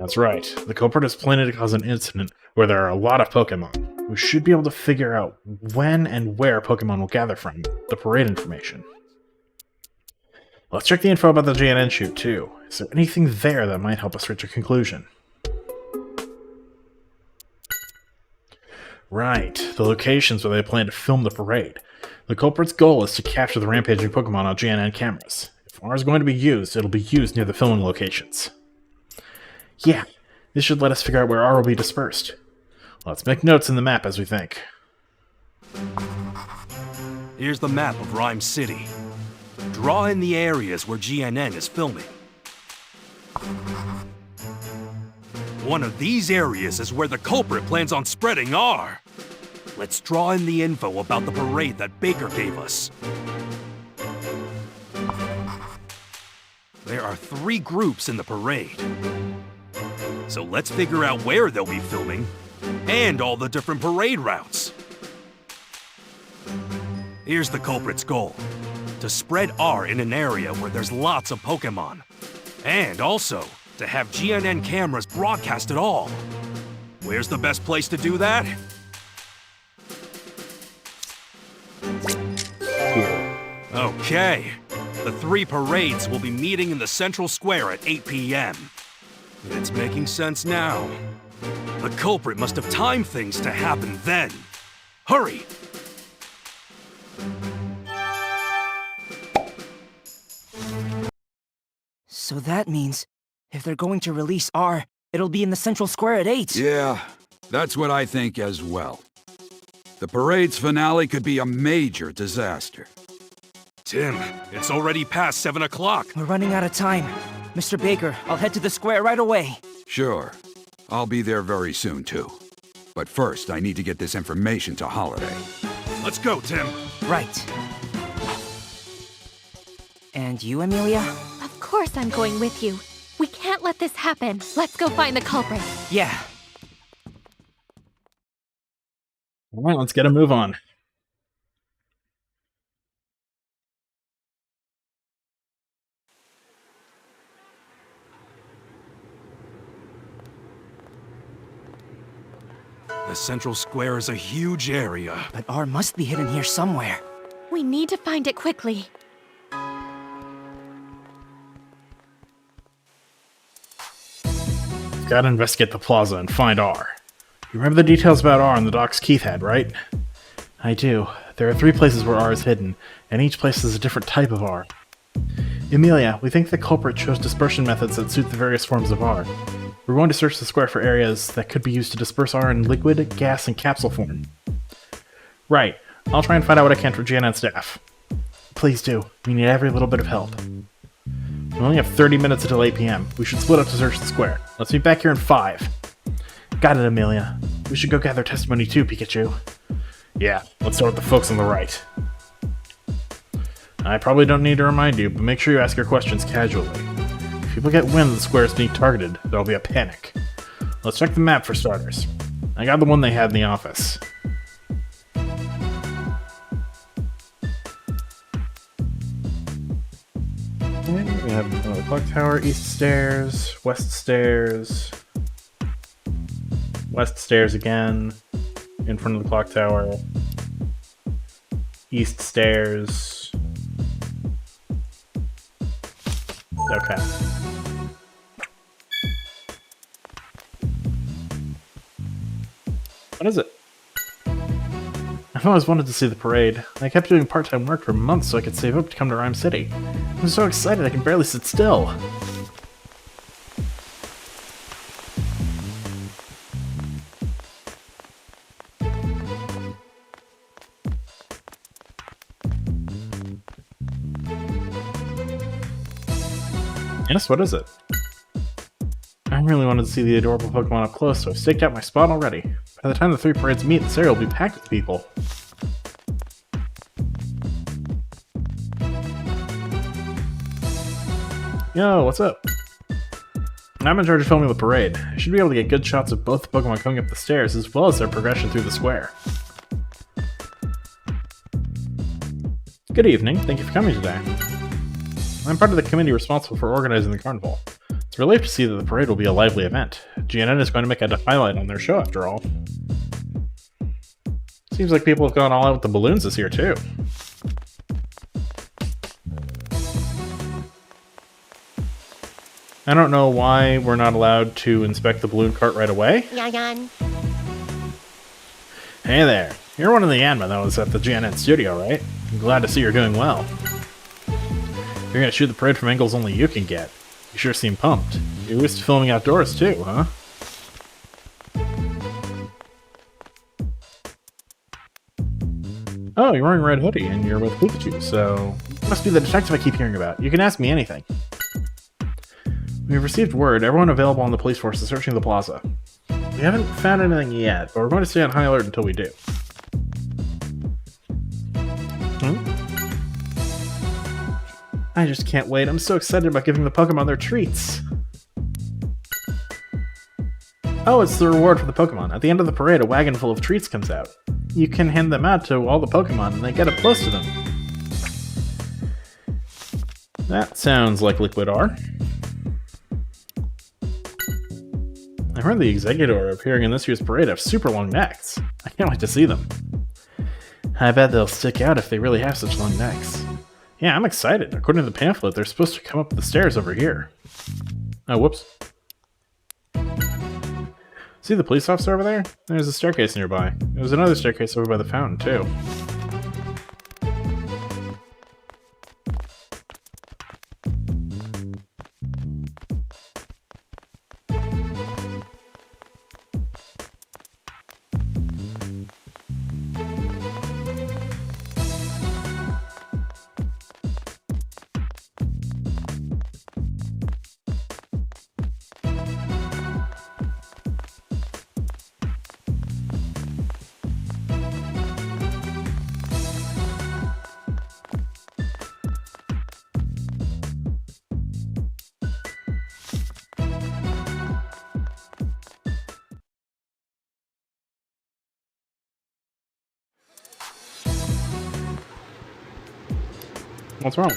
That's right. The culprit is planning to cause an incident where there are a lot of Pokemon. We should be able to figure out when and where Pokemon will gather from the parade information. Let's check the info about the GNN shoot, too. Is there anything there that might help us reach a conclusion? Right, the locations where they plan to film the parade. The culprit's goal is to capture the rampaging Pokemon on GNN cameras. If R is going to be used, it'll be used near the filming locations. Yeah, this should let us figure out where R will be dispersed. Let's make notes in the map as we think. Here's the map of Rhyme City. Draw in the areas where GNN is filming. One of these areas is where the culprit plans on spreading R. Let's draw in the info about the parade that Baker gave us. There are 3 groups in the parade. So let's figure out where they'll be filming, and all the different parade routes. Here's the culprit's goal: to spread R in an area where there's lots of Pokemon. And also, to have GNN cameras broadcast it all. Where's the best place to do that? Okay. The 3 parades will be meeting in the central square at 8 p.m. It's making sense now. The culprit must have timed things to happen then. Hurry! So that means, if they're going to release R, it'll be in the central square at 8. Yeah, that's what I think as well. The parade's finale could be a major disaster. Tim, it's already past 7 o'clock. We're running out of time. Mr. Baker, I'll head to the square right away. Sure, I'll be there very soon too. But first, I need to get this information to Holiday. Let's go, Tim. Right. And you, Amelia? Of course I'm going with you. We can't let this happen. Let's go find the culprit. Yeah. Alright, let's get a move on. The central square is a huge area. But R must be hidden here somewhere. We need to find it quickly. Gotta investigate the plaza and find R. You remember the details about R on the docks Keith had, right? I do. There are 3 places where R is hidden, and each place is a different type of R. Emilia, we think the culprit chose dispersion methods that suit the various forms of R. We're going to search the square for areas that could be used to disperse R in liquid, gas, and capsule form. Right. I'll try and find out what I can for GNN staff. Please do. We need every little bit of help. We only have 30 minutes until 8 p.m. We should split up to search the square. Let's meet back here in 5. Got it, Amelia. We should go gather testimony too, Pikachu. Yeah, let's start with the folks on the right. I probably don't need to remind you, but make sure you ask your questions casually. If people get wind the square is being targeted, there'll be a panic. Let's check the map for starters. I got the one they had in the office. Okay, we have the clock tower, east stairs, west stairs, west stairs again, in front of the clock tower, east stairs. Okay. What is it? I've always wanted to see the parade. I kept doing part-time work for months so I could save up to come to Rhyme City. I'm so excited I can barely sit still. Yes, what is it? I really wanted to see the adorable Pokemon up close, so I've staked out my spot already. By the time the 3 parades meet, this area will be packed with people. Yo, what's up? I'm in charge of filming the parade. I should be able to get good shots of both the Pokemon coming up the stairs, as well as their progression through the square. Good evening, thank you for coming today. I'm part of the committee responsible for organizing the carnival. It's a relief to see that the parade will be a lively event. GNN is going to make a highlight on their show, after all. Seems like people have gone all out with the balloons this year, too. I don't know why we're not allowed to inspect the balloon cart right away. Yan. Hey there. You're one of the Yanma that was at the GNN studio, right? I'm glad to see you're doing well. You're gonna shoot the parade from angles only you can get. You sure seem pumped. You're used to filming outdoors too, huh? Oh, you're wearing a red hoodie and you're with Pikachu, so you must be the detective I keep hearing about. You can ask me anything. We've received word. Everyone available on the police force is searching the plaza. We haven't found anything yet, but we're going to stay on high alert until we do. I just can't wait. I'm so excited about giving the Pokemon their treats. Oh, it's the reward for the Pokemon. At the end of the parade, a wagon full of treats comes out. You can hand them out to all the Pokemon, and they get up close to them. That sounds like Liquid R. I heard the Executor appearing in this year's parade have super long necks. I can't wait to see them. I bet they'll stick out if they really have such long necks. Yeah, I'm excited. According to the pamphlet, they're supposed to come up the stairs over here. Oh, whoops. See the police officer over there? There's a staircase nearby. There's another staircase over by the fountain, too. What's wrong?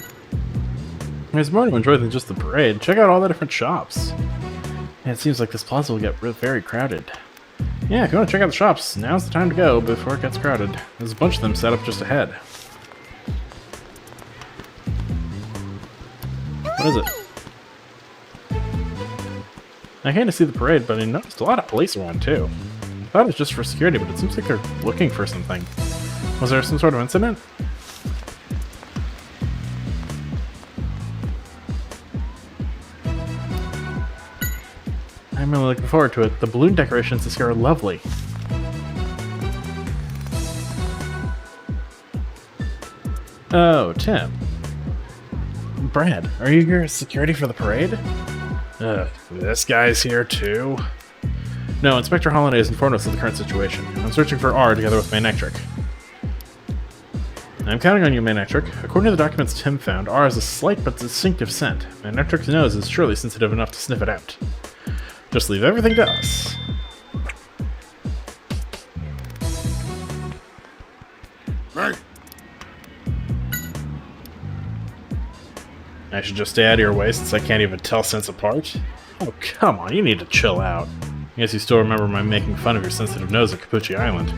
There's more to enjoy than just the parade. Check out all the different shops. And it seems like this plaza will get very crowded. Yeah, if you want to check out the shops, now's the time to go before it gets crowded. There's a bunch of them set up just ahead. What is it? I came to see the parade, but I noticed a lot of police around too. I thought it was just for security, but it seems like they're looking for something. Was there some sort of incident? I'm really looking forward to it. The balloon decorations this year are lovely. Oh, Tim. Brad, are you here as security for the parade? This guy's here too? No, Inspector Holiday has informed us of the current situation. I'm searching for R together with Manectric. I'm counting on you, Manectric. According to the documents Tim found, R has a slight but distinctive scent. Manectric's nose is surely sensitive enough to sniff it out. Just leave everything to us. Hey. I should just stay out of your way since I can't even tell scents apart? Oh, come on, you need to chill out. I guess you still remember my making fun of your sensitive nose at Capucci Island.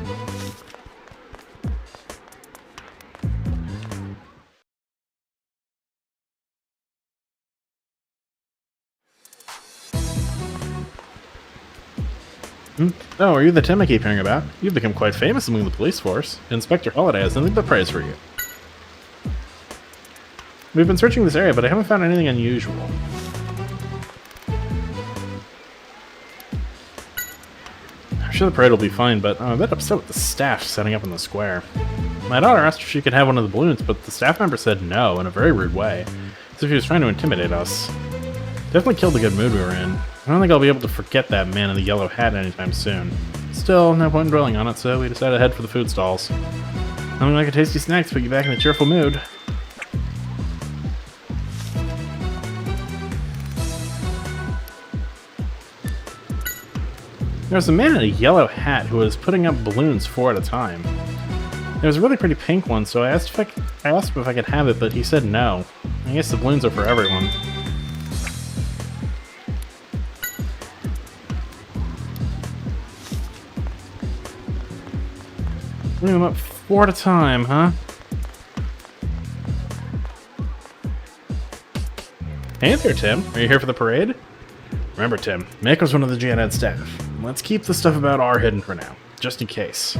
Oh, are you the Tim I keep hearing about? You've become quite famous among the police force. Inspector Holiday has nothing but praise for you. We've been searching this area, but I haven't found anything unusual. I'm sure the parade will be fine, but I'm a bit upset with the staff setting up in the square. My daughter asked if she could have one of the balloons, but the staff member said no in a very rude way, as if he was trying to intimidate us. Definitely killed the good mood we were in. I don't think I'll be able to forget that man in the yellow hat anytime soon. Still, no point in dwelling on it, so we decided to head for the food stalls. Nothing like a tasty snack to put you back in a cheerful mood. There was a man in a yellow hat who was putting up balloons 4 at a time. There was a really pretty pink one, so I asked him if I could have it, but he said no. I guess the balloons are for everyone. Bring them up 4 at a time, huh? Hey there, Tim. Are you here for the parade? Remember, Tim, Mako's one of the GNN staff. Let's keep the stuff about R hidden for now, just in case.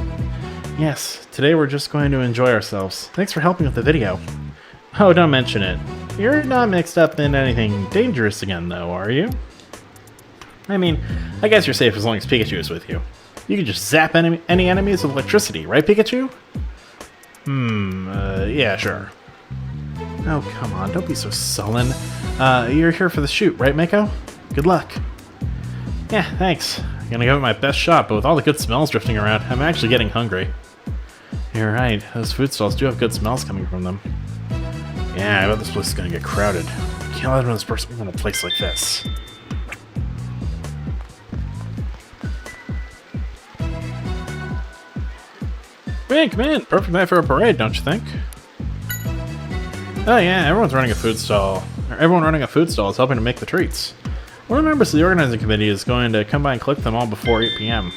Yes, today we're just going to enjoy ourselves. Thanks for helping with the video. Oh, don't mention it. You're not mixed up in anything dangerous again, though, are you? I mean, I guess you're safe as long as Pikachu is with you. You can just zap any enemies with electricity, right, Pikachu? Yeah, sure. Oh, come on, don't be so sullen. You're here for the shoot, right, Mako? Good luck. Yeah, thanks. I'm gonna give it my best shot, but with all the good smells drifting around, I'm actually getting hungry. You're right, those food stalls do have good smells coming from them. Yeah, I bet this place is gonna get crowded. Can't let this person in a place like this. Come in! Perfect night for a parade, don't you think? Oh yeah, everyone's running a food stall. Everyone running a food stall is helping to make the treats. One of the members of the organizing committee is going to come by and collect them all before 8 p.m.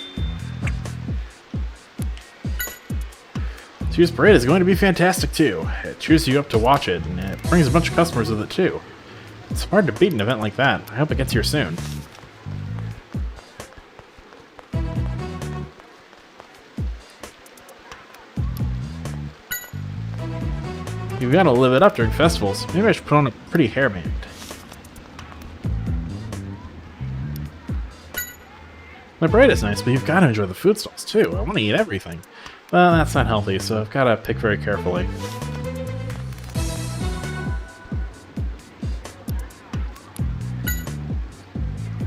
Tuesday's parade is going to be fantastic too. It cheers you up to watch it, and it brings a bunch of customers with it too. It's hard to beat an event like that. I hope it gets here soon. You've got to live it up during festivals. Maybe I should put on a pretty hairband. My parade is nice, but you've got to enjoy the food stalls too. I want to eat everything. Well, that's not healthy, so I've got to pick very carefully.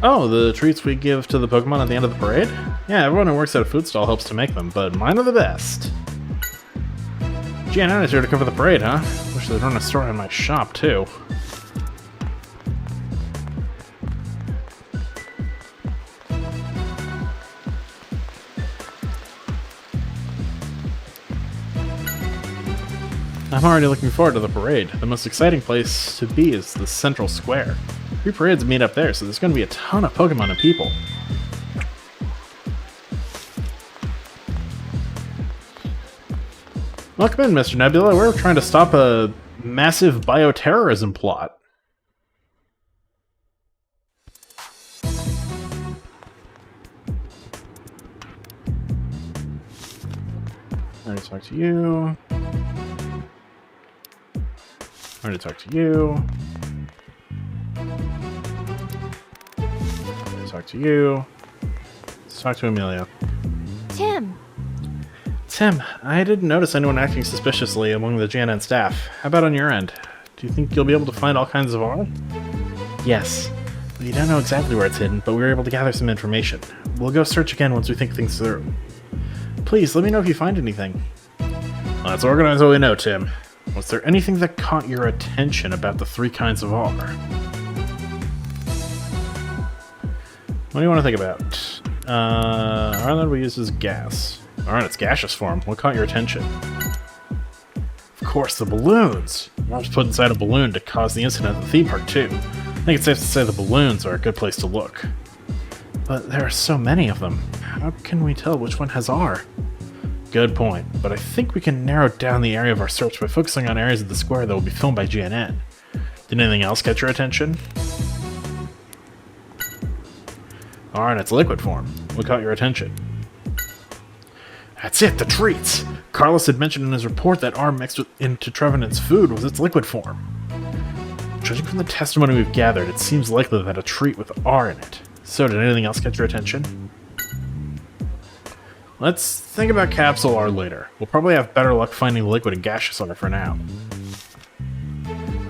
Oh, the treats we give to the Pokemon at the end of the parade? Yeah, everyone who works at a food stall helps to make them, but mine are the best. Gee, I is here to cover the parade, huh? Wish they'd run a store in my shop, too. I'm already looking forward to the parade. The most exciting place to be is the central square. 3 parades meet up there, so there's going to be a ton of Pokemon and people. Welcome in, Mr. Nebula. We're trying to stop a massive bioterrorism plot. I already talked to you. I already talked to you. I already talked to you. Let's talk to Amelia. Tim, I didn't notice anyone acting suspiciously among the Jana staff. How about on your end? Do you think you'll be able to find all kinds of art? Yes. We don't know exactly where it's hidden, but we were able to gather some information. We'll go search again once we think things through. Please, let me know if you find anything. Let's organize what we know, Tim. Was there anything that caught your attention about the 3 kinds of R? What do you want to think about? Ireland we use as gas. Alright, it's gaseous form. What caught your attention? Of course, the balloons! I was put inside a balloon to cause the incident at the theme park, too. I think it's safe to say the balloons are a good place to look. But there are so many of them. How can we tell which one has R? Good point, but I think we can narrow down the area of our search by focusing on areas of the square that will be filmed by GNN. Did anything else catch your attention? Alright, it's liquid form. What caught your attention? That's it, the treats! Carlos had mentioned in his report that R mixed into Trevenant's food was its liquid form. Judging from the testimony we've gathered, it seems likely that a treat with R in it. So, did anything else catch your attention? Let's think about Capsule R later. We'll probably have better luck finding liquid and gaseous R for now.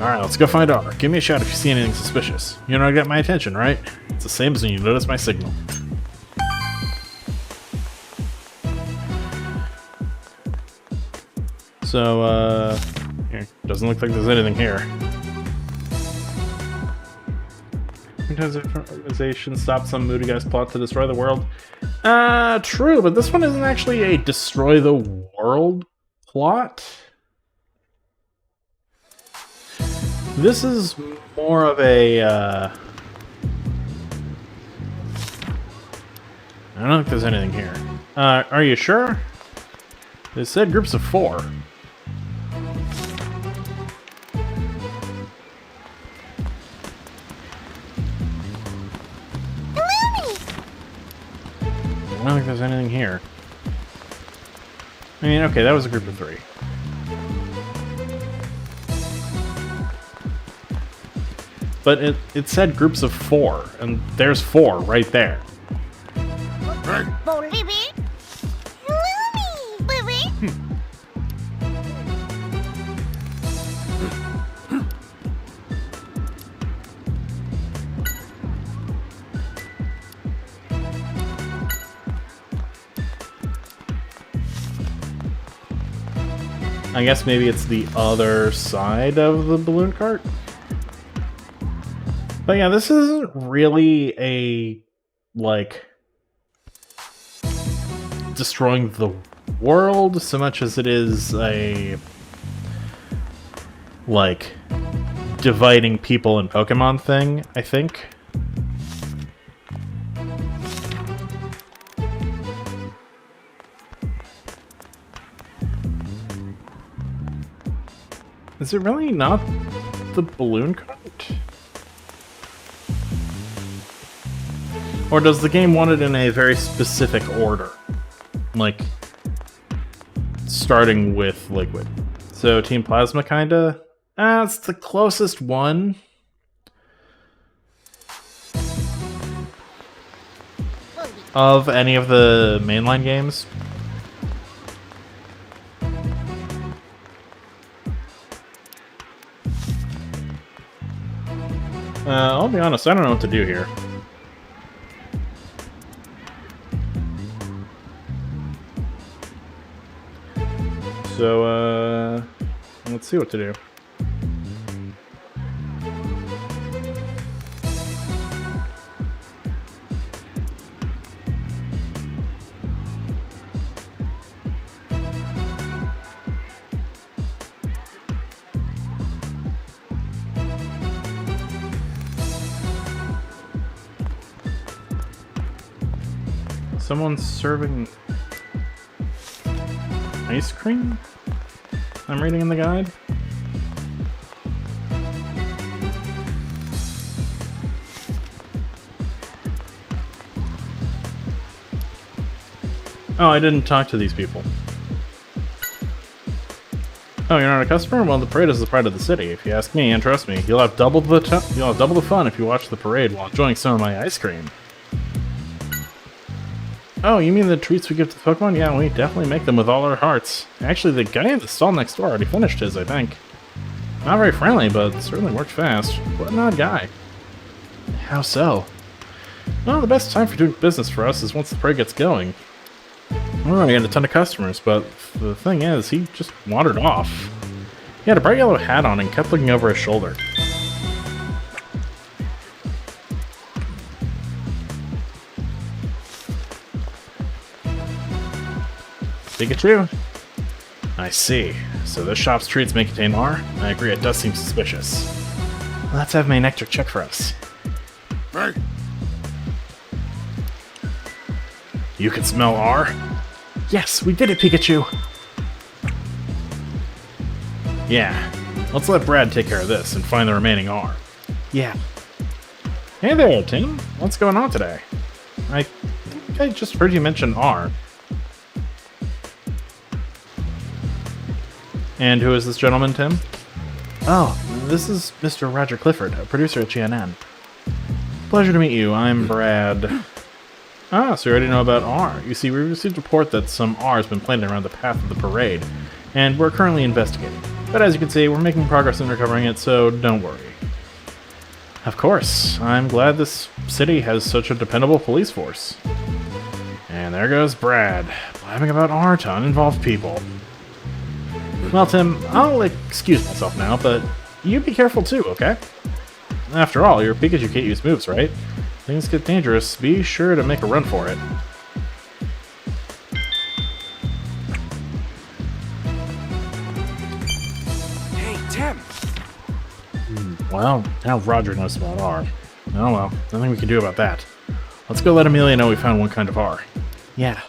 Alright, let's go find R. Give me a shout if you see anything suspicious. You know how to get my attention, right? It's the same as when you notice my signal. So, here. Doesn't look like there's anything here. Sometimes an organization stops some moody guy's plot to destroy the world. True, but this one isn't actually a destroy the world plot. This is more of a, I don't think there's anything here. Are you sure? They said groups of 4. I don't think there's anything here. I mean, okay, that was a group of 3. but it said groups of 4, and there's 4 right there. I guess maybe it's the other side of the balloon cart? But yeah, this isn't really a, like, destroying the world so much as it is a, like, dividing people and Pokemon thing, I think. Is it really not the balloon cart? Or does the game want it in a very specific order? Like, starting with Liquid. So, Team Plasma, kinda? It's the closest one. Of any of the mainline games. I'll be honest, I don't know what to do here. So, let's see what to do. Someone's serving ice cream? I'm reading in the guide. Oh, I didn't talk to these people. Oh, you're not a customer? Well, the parade is the pride of the city. If you ask me, and trust me, you'll have double the fun if you watch the parade while enjoying some of my ice cream. Oh, you mean the treats we give to the Pokemon? Yeah, we definitely make them with all our hearts. Actually, the guy in the stall next door already finished his, I think. Not very friendly, but certainly worked fast. What an odd guy. How so? Well, the best time for doing business for us is once the parade gets going. We're going to get a ton of customers, but the thing is, he just wandered off. He had a bright yellow hat on and kept looking over his shoulder. Pikachu? I see. So this shop's treats may contain R? I agree, it does seem suspicious. Let's have Nectar check for us. Hey, You can smell R? Yes, we did it, Pikachu! Yeah, let's let Brad take care of this and find the remaining R. Yeah. Hey there, Tim. What's going on today? I think I just heard you mention R. And who is this gentleman, Tim? Oh, this is Mr. Roger Clifford, a producer at GNN. Pleasure to meet you. I'm Brad. Ah, so you already know about R. You see, we received a report that some R has been planted around the path of the parade, and we're currently investigating. But as you can see, we're making progress in recovering it, so don't worry. Of course, I'm glad this city has such a dependable police force. And there goes Brad, blabbing about R to uninvolved people. Well, Tim, I'll excuse myself now, but you be careful too, okay? After all, your Pikachu can't use moves, right? Things get dangerous, be sure to make a run for it. hey, Tim! Well, now Roger knows about R. Oh well, nothing we can do about that. Let's go let Amelia know we found one kind of R. Yeah.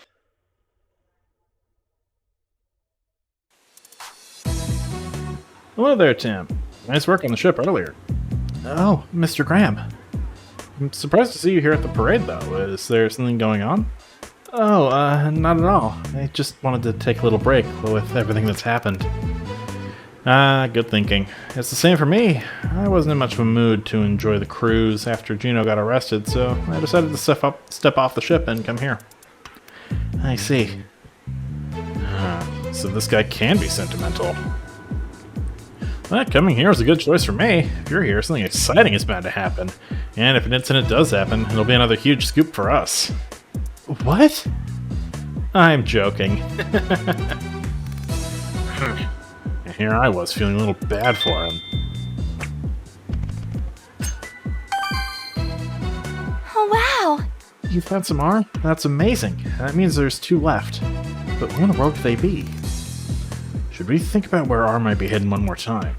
Hello there, Tim. Nice work on the ship earlier. Oh, Mr. Graham. I'm surprised to see you here at the parade, though. Is there something going on? Oh, not at all. I just wanted to take a little break with everything that's happened. Ah, good thinking. It's the same for me. I wasn't in much of a mood to enjoy the cruise after Gino got arrested, so I decided to step off the ship and come here. I see. So this guy can be sentimental. Well, coming here is a good choice for me. If you're here, something exciting is bound to happen. And if an incident does happen, it'll be another huge scoop for us. What? I'm joking. And here I was, feeling a little bad for him. Oh, wow! You found some R? That's amazing. That means there's 2 left. But where in the world could they be? Should we think about where R might be hidden one more time?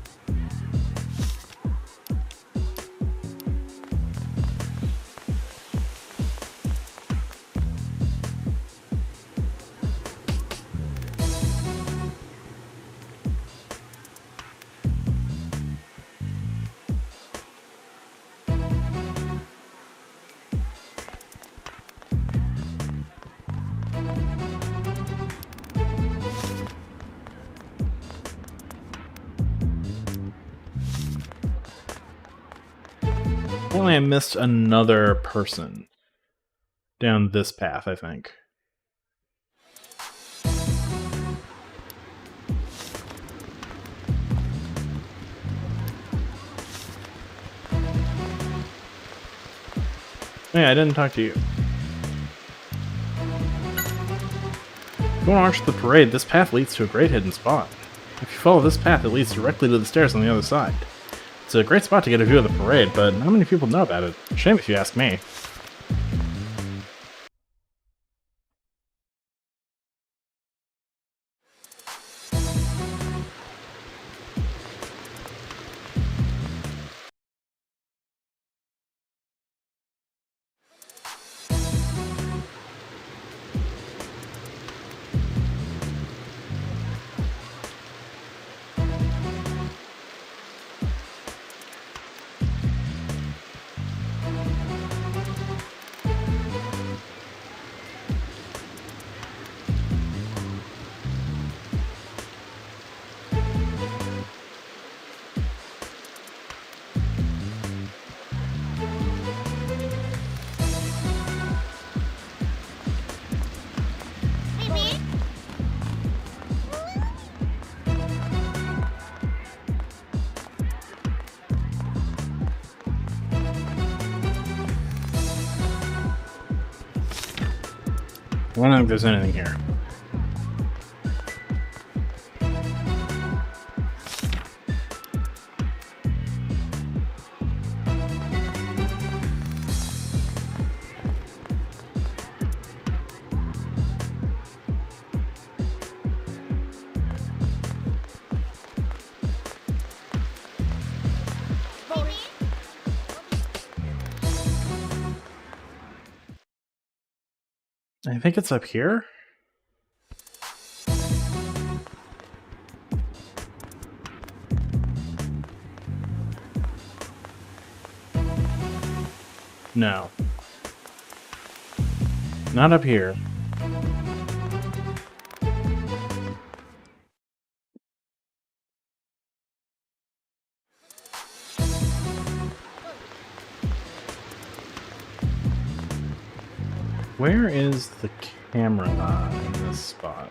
Apparently I missed another person down this path, I think. Hey, I didn't talk to you. If you want to march to the parade, this path leads to a great hidden spot. If you follow this path, it leads directly to the stairs on the other side. It's a great spot to get a view of the parade, but not many people know about it. Shame if you ask me. I don't think there's anything here. I think it's up here? No. Not up here. Where is the camera in this spot?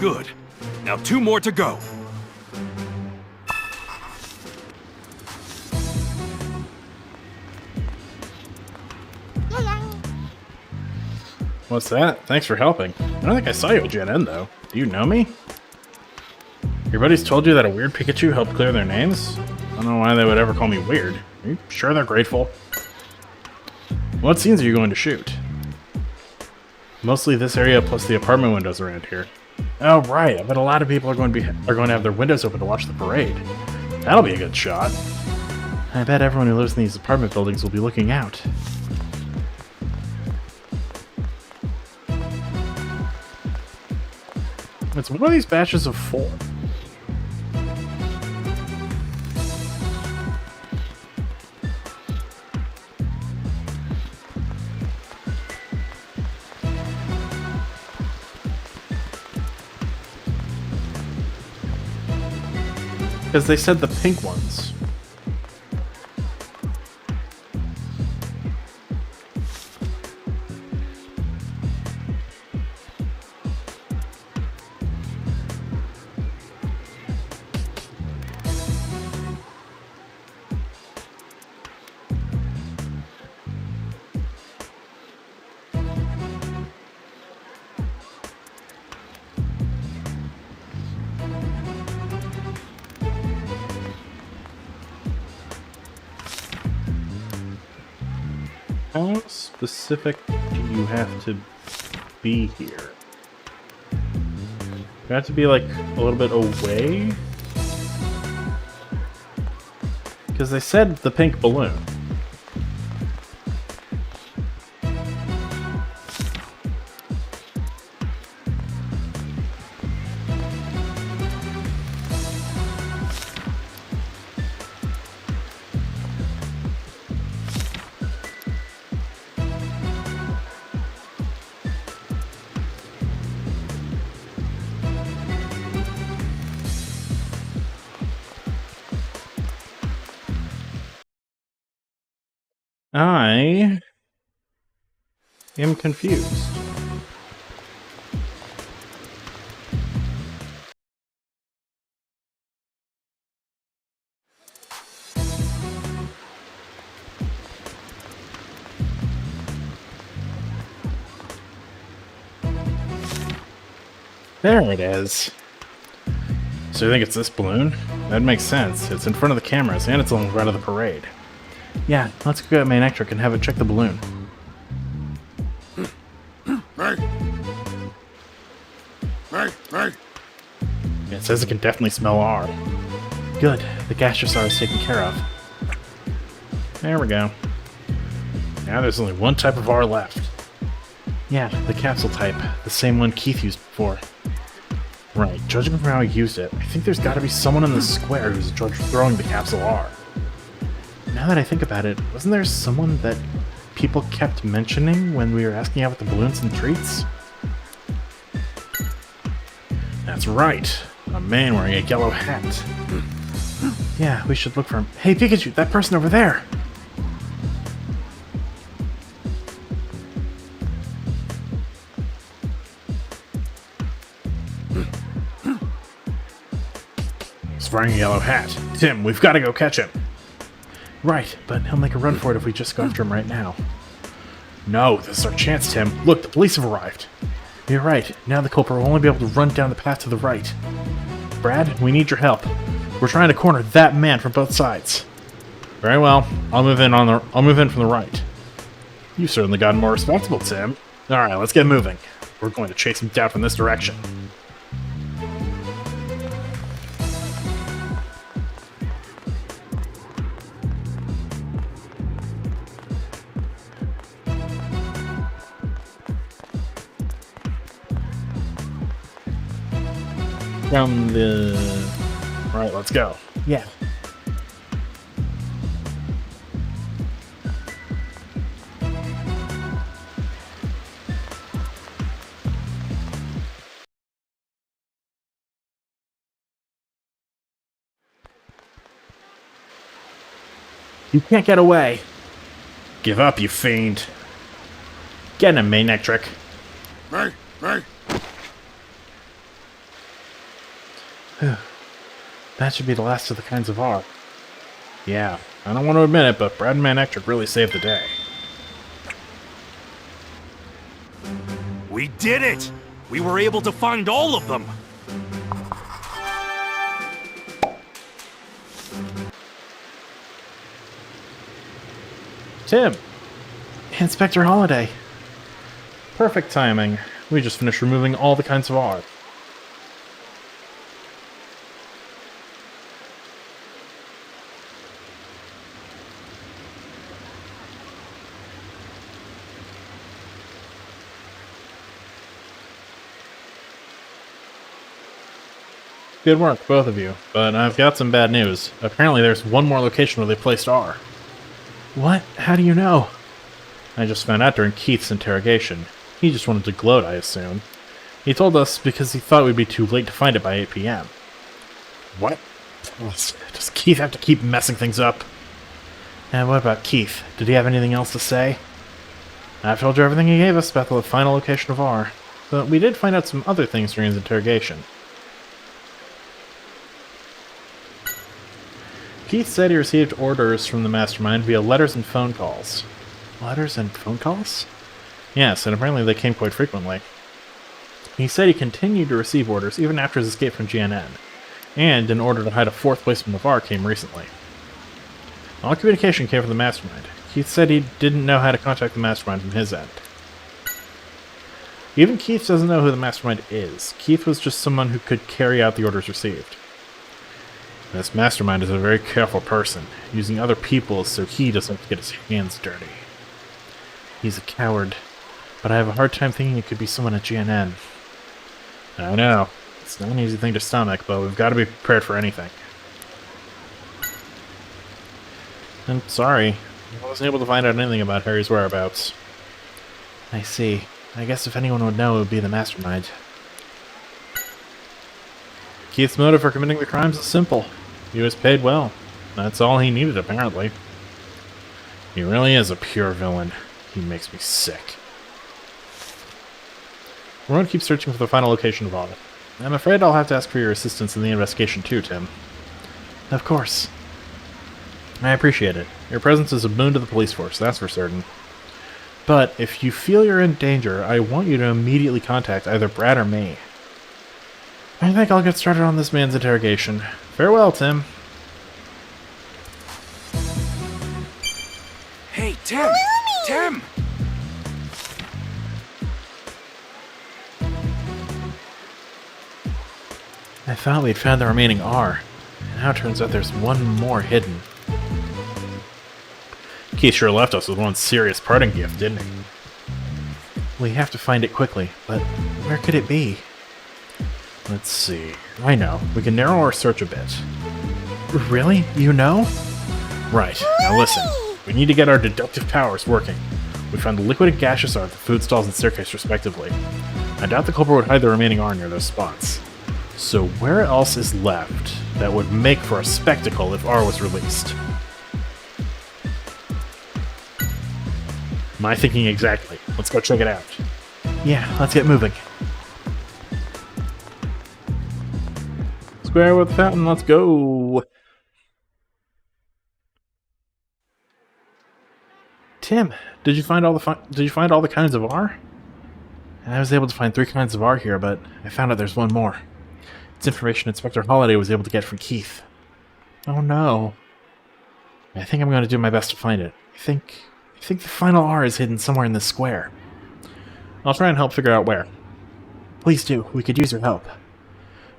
Good. Now 2 more to go. What's that? Thanks for helping. I don't think I saw you at Gen N, though. Do you know me? Your buddies told you that a weird Pikachu helped clear their names? I don't know why they would ever call me weird. Are you sure they're grateful? What scenes are you going to shoot? Mostly this area plus the apartment windows around here. Oh right, I bet a lot of people are going to have their windows open to watch the parade. That'll be a good shot. I bet everyone who lives in these apartment buildings will be looking out. It's one of these batches of 4. Because they said the pink ones. How specific do you have to be here? You have to be like a little bit away? Because they said the pink balloon. I am confused. There it is. So you think it's this balloon? That makes sense. It's in front of the cameras and it's on the front of the parade. Yeah, let's go get Main Ectric and have it check the balloon. It says it can definitely smell R. Good, the gaseous R is taken care of. There we go. Now there's only one type of R left. Yeah, the capsule type, the same one Keith used before. Right, judging from how he used it, I think there's gotta be someone in the square who's throwing the capsule R. Now that I think about it, wasn't there someone that people kept mentioning when we were asking about the balloons and treats? That's right, a man wearing a yellow hat. Yeah, we should look for him. Hey Pikachu, that person over there! He's wearing a yellow hat. Tim, we've got to go catch him. Right, but he'll make a run for it if we just go after him right now. No, this is our chance, Tim. Look, the police have arrived. You're right. Now the culprit will only be able to run down the path to the right. Brad, we need your help. We're trying to corner that man from both sides. Very well. I'll move in from the right. You've certainly gotten more responsible, Tim. All right, let's get moving. We're going to chase him down from this direction. From the... Right, let's go. Yeah. You can't get away. Give up, you fiend. Get him, Main Ectric. That should be the last of the kinds of R. Yeah, I don't want to admit it, but Brad and Manectric really saved the day. We did it! We were able to find all of them! Tim! Inspector Holiday! Perfect timing. We just finished removing all the kinds of R. Good work, both of you. But I've got some bad news. Apparently there's one more location where they placed R. What? How do you know? I just found out during Keith's interrogation. He just wanted to gloat, I assume. He told us because he thought we'd be too late to find it by 8 p.m. What? Does Keith have to keep messing things up? And what about Keith? Did he have anything else to say? I've told you everything he gave us about the final location of R. But we did find out some other things during his interrogation. Keith said he received orders from the Mastermind via letters and phone calls. Letters and phone calls? Yes, and apparently they came quite frequently. He said he continued to receive orders even after his escape from GNN, and an order to hide a fourth placement of R came recently. All communication came from the Mastermind. Keith said he didn't know how to contact the Mastermind from his end. Even Keith doesn't know who the Mastermind is. Keith was just someone who could carry out the orders received. This Mastermind is a very careful person, using other people so he doesn't get his hands dirty. He's a coward, but I have a hard time thinking it could be someone at GNN. I know, it's not an easy thing to stomach, but we've got to be prepared for anything. I'm sorry, I wasn't able to find out anything about Harry's whereabouts. I see. I guess if anyone would know, it would be the Mastermind. Keith's motive for committing the crimes is simple. He was paid well. That's all he needed, apparently. He really is a pure villain. He makes me sick. We're going to keep searching for the final location of all. I'm afraid I'll have to ask for your assistance in the investigation too, Tim. Of course. I appreciate it. Your presence is a boon to the police force, that's for certain. But if you feel you're in danger, I want you to immediately contact either Brad or me. I think I'll get started on this man's interrogation. Farewell, Tim. Hey, Tim! Tim! I thought we'd found the remaining R. Now it turns out there's one more hidden. Keith sure left us with one serious parting gift, didn't he? We have to find it quickly, but where could it be? Let's see. I know. We can narrow our search a bit. Really? You know? Right. Now listen. We need to get our deductive powers working. We found the liquid and gaseous R at the food stalls and staircase respectively. I doubt the culprit would hide the remaining R near those spots. So where else is left that would make for a spectacle if R was released? My thinking exactly. Let's go check it out. Yeah, let's get moving. Square with the fountain, let's go. Tim, did you find all the kinds of R? I was able to find 3 kinds of R here, but I found out there's one more. It's information Inspector Holiday was able to get from Keith. Oh no. I think I'm going to do my best to find it. I think the final R is hidden somewhere in this square. I'll try and help figure out where. Please do. We could use your help.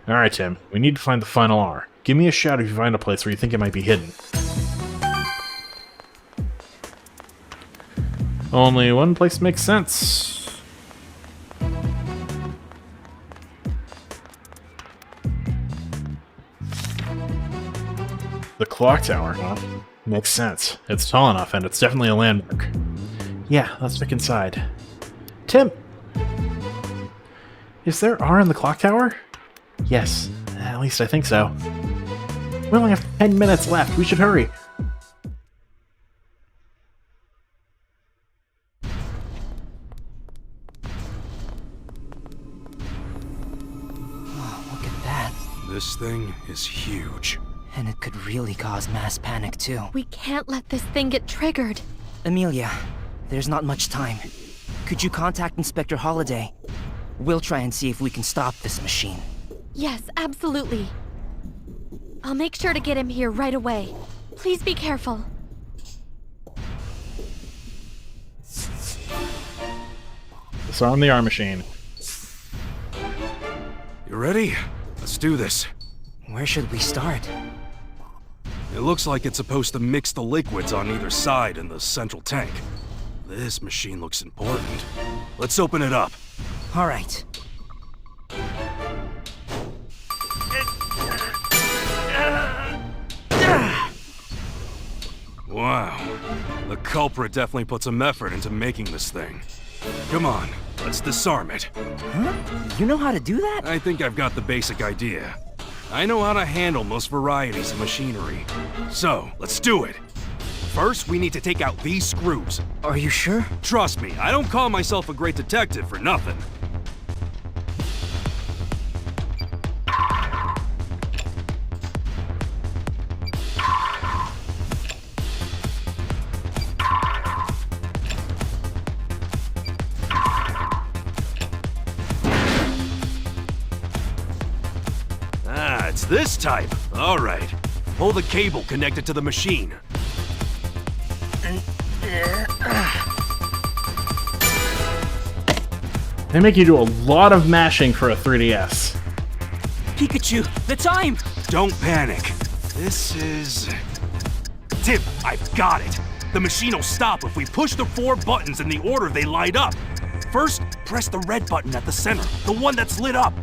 Alright, Tim. We need to find the final R. Give me a shout if you find a place where you think it might be hidden. Only one place makes sense. The clock tower, huh? Makes sense. It's tall enough, and it's definitely a landmark. Yeah, let's look inside. Tim! Is there R in the clock tower? Yes, at least I think so. We only have 10 minutes left. We should hurry. Oh, look at that. This thing is huge. And it could really cause mass panic, too. We can't let this thing get triggered. Amelia, there's not much time. Could you contact Inspector Holliday? We'll try and see if we can stop this machine. Yes, absolutely. I'll make sure to get him here right away. Please be careful. Disarm the arm machine. You ready? Let's do this. Where should we start? It looks like it's supposed to mix the liquids on either side in the central tank. This machine looks important. Let's open it up. All right. Wow. The culprit definitely put some effort into making this thing. Come on, let's disarm it. Huh? You know how to do that? I think I've got the basic idea. I know how to handle most varieties of machinery. So, let's do it. First, we need to take out these screws. Are you sure? Trust me, I don't call myself a great detective for nothing. Ah, it's this type. All right. Pull the cable connected to the machine. They make you do a lot of mashing for a 3DS. Pikachu, the time! Don't panic. This is... Tim, I've got it. The machine will stop if we push the 4 buttons in the order they light up. First, press the red button at the center, the one that's lit up.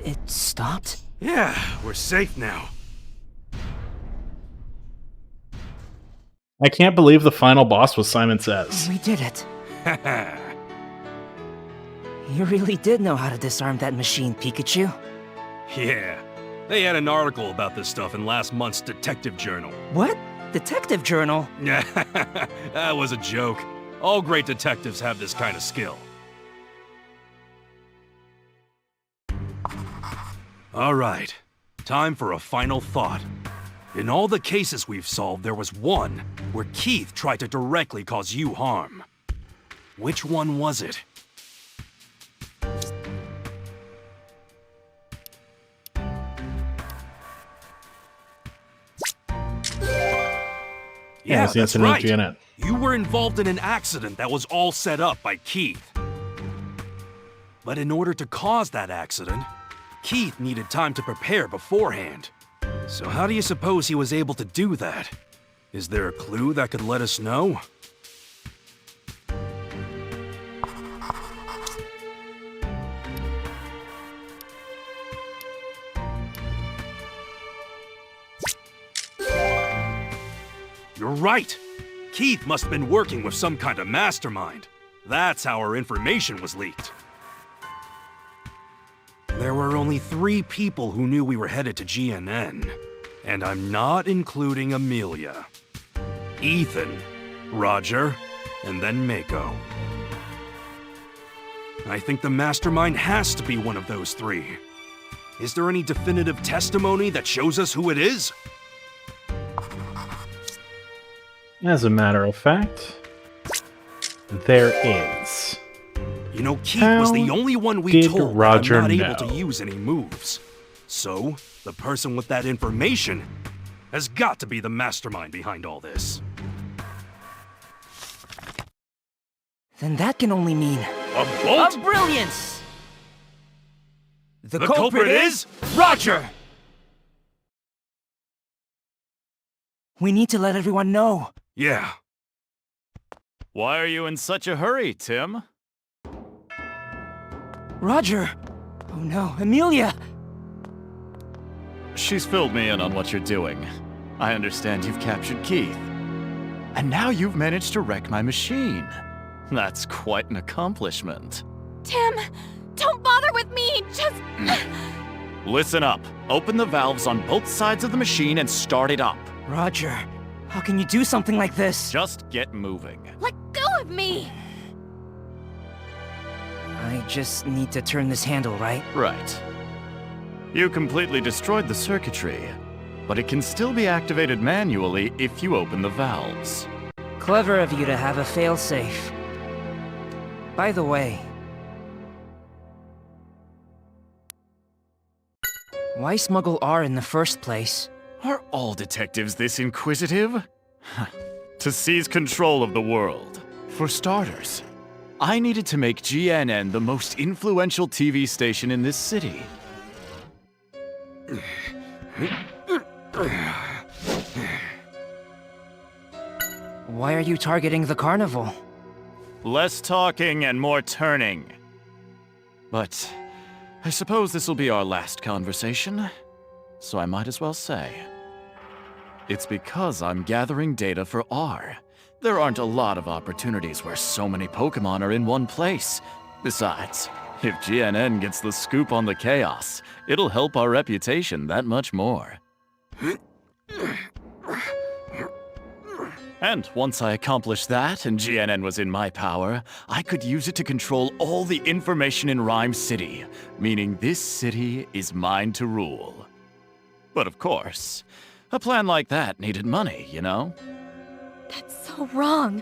It stopped? Yeah, we're safe now. I can't believe the final boss was Simon Says. We did it. You really did know how to disarm that machine, Pikachu. Yeah, they had an article about this stuff in last month's Detective Journal. What? Detective Journal? That was a joke. All great detectives have this kind of skill. All right, time for a final thought. In all the cases we've solved, there was one where Keith tried to directly cause you harm. Which one was it? Yeah, it's the that's incident right. with Janet. You were involved in an accident that was all set up by Keith. But in order to cause that accident, Keith needed time to prepare beforehand. So how do you suppose he was able to do that? Is there a clue that could let us know? You're right! Keith must have been working with some kind of mastermind. That's how our information was leaked. There were only 3 people who knew we were headed to GNN. And I'm not including Amelia. Ethan, Roger, and then Mako. I think the mastermind has to be one of those 3. Is there any definitive testimony that shows us who it is? As a matter of fact, there is. You know, Keith was the only one we did told Roger that I'm not able know? to use any moves. So, the person with that information has got to be the mastermind behind all this. Then that can only mean... A bolt? Of brilliance! The culprit is Roger! We need to let everyone know. Yeah. Why are you in such a hurry, Tim? Roger! Oh no, Amelia! She's filled me in on what you're doing. I understand you've captured Keith. And now you've managed to wreck my machine. That's quite an accomplishment. Tim, don't bother with me, just... Listen up. Open the valves on both sides of the machine and start it up. Roger, how can you do something like this? Just get moving. Let go of me! I just need to turn this handle, right? Right. You completely destroyed the circuitry, but it can still be activated manually if you open the valves. Clever of you to have a failsafe. By the way... why smuggle R in the first place? Are all detectives this inquisitive? To seize control of the world. For starters, I needed to make GNN the most influential TV station in this city. Why are you targeting the carnival? Less talking and more turning. But I suppose this will be our last conversation, so I might as well say. It's because I'm gathering data for R. There aren't a lot of opportunities where so many Pokémon are in one place. Besides, if GNN gets the scoop on the chaos, it'll help our reputation that much more. And once I accomplished that and GNN was in my power, I could use it to control all the information in Rhyme City, meaning this city is mine to rule. But of course, a plan like that needed money, you know? That's so wrong.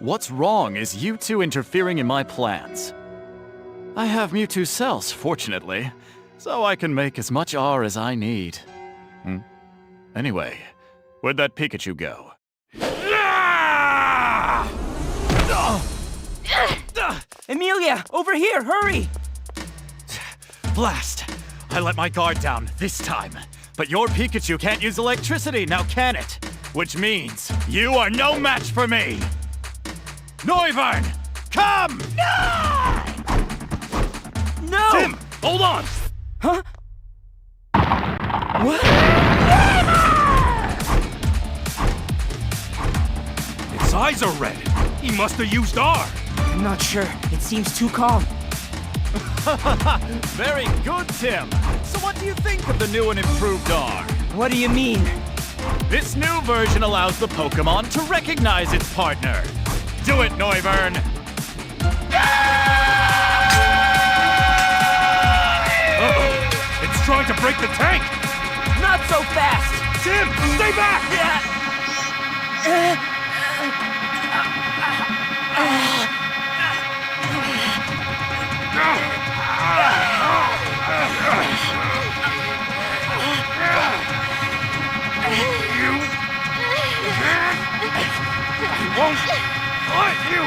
What's wrong is you two interfering in my plans. I have Mewtwo cells, fortunately, so I can make as much R as I need. Anyway, where'd that Pikachu go? Amelia, over here, hurry! Blast! I let my guard down this time. But your Pikachu can't use electricity, now can it? Which means you are no match for me! Noivern! Come! No! Tim, hold on! Huh? What? Its eyes are red. He must have used R. I'm not sure. It seems too calm. Very good, Tim. So what do you think of the new and improved R? What do you mean? This new version allows the Pokémon to recognize its partner. Do it, Noivern! Uh-oh. It's trying to break the tank! Not so fast! Tim, stay back! Won't let you!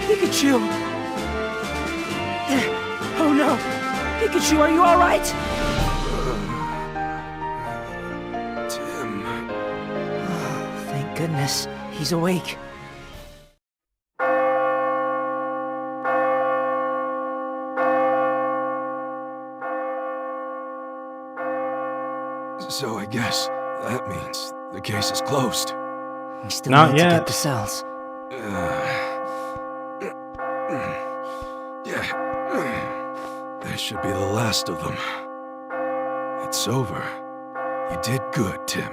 Pikachu! Oh no! Pikachu, are you alright? Tim... Oh, thank goodness. He's awake. So I guess that means the case is closed. We still Not need to yet. get the cells. Yeah. This should be the last of them. It's over. You did good, Tim.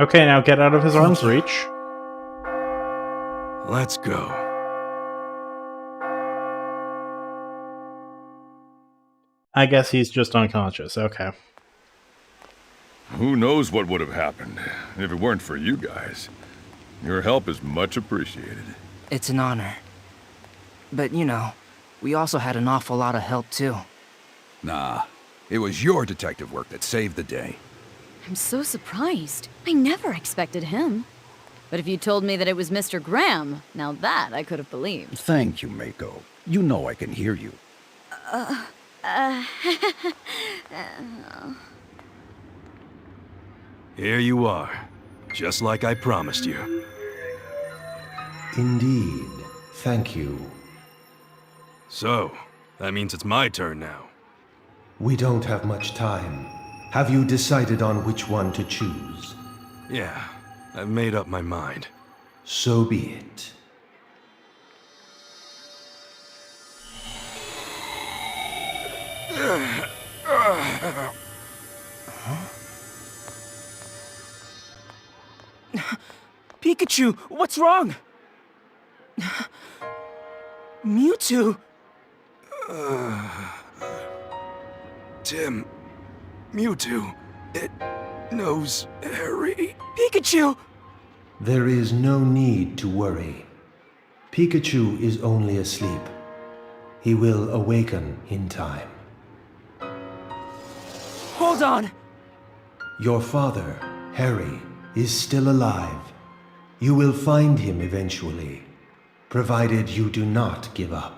Okay, now get out of his arm's reach. Let's go. I guess he's just unconscious. Okay. Who knows what would have happened if it weren't for you guys. Your help is much appreciated. It's an honor. But, you know, we also had an awful lot of help, too. Nah, it was your detective work that saved the day. I'm so surprised. I never expected him. But if you told me that it was Mr. Graham, now that I could have believed. Thank you, Mako. You know I can hear you. Here you are, just like I promised you. Indeed. Thank you. So, that means it's my turn now. We don't have much time. Have you decided on which one to choose? Yeah, I've made up my mind. So be it. Pikachu, what's wrong? Mewtwo? Tim, Mewtwo, it knows Harry. Pikachu! There is no need to worry. Pikachu is only asleep. He will awaken in time. Hold on! Your father, Harry, is still alive. You will find him eventually, provided you do not give up.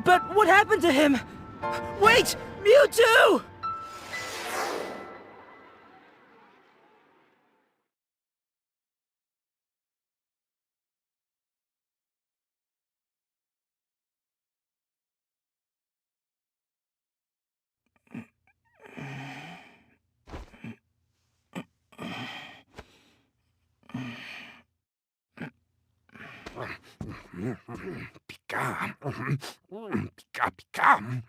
But what happened to him? Wait! Mewtwo! Pika. Pika, Pika.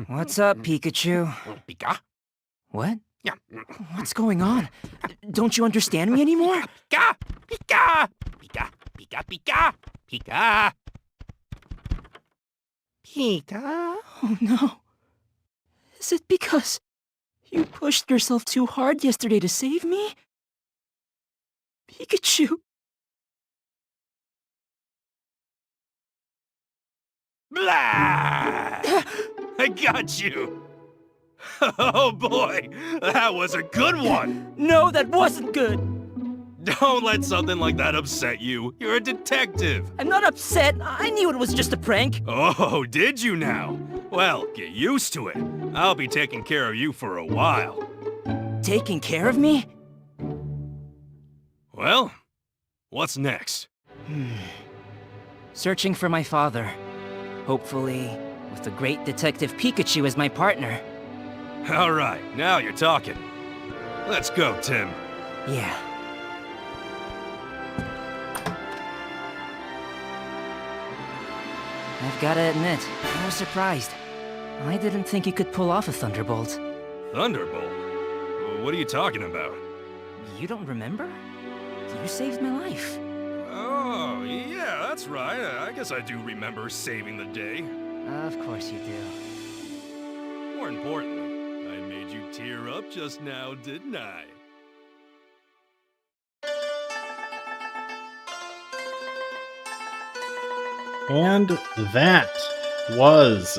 What's up, Pikachu? Pika? What? Yeah. What's going on? Don't you understand me anymore? Pika! Pika! Pika! Pika! Pika! Pika! Pika! Oh no. Is it because you pushed yourself too hard yesterday to save me? Pikachu. Blah! I got you! Oh boy, that was a good one! No, that wasn't good. Don't let something like that upset you. You're a detective. I'm not upset. I knew it was just a prank. Oh, did you now? Well, get used to it. I'll be taking care of you for a while. Taking care of me? Well, what's next? Searching for my father. Hopefully, with the great detective Pikachu as my partner. All right, now you're talking. Let's go, Tim. Yeah. I've gotta admit, I was surprised. I didn't think you could pull off a Thunderbolt. Thunderbolt? What are you talking about? You don't remember? You saved my life. Oh, yeah, that's right. I guess I do remember saving the day. Of course you do. More importantly, I made you tear up just now, didn't I? And that was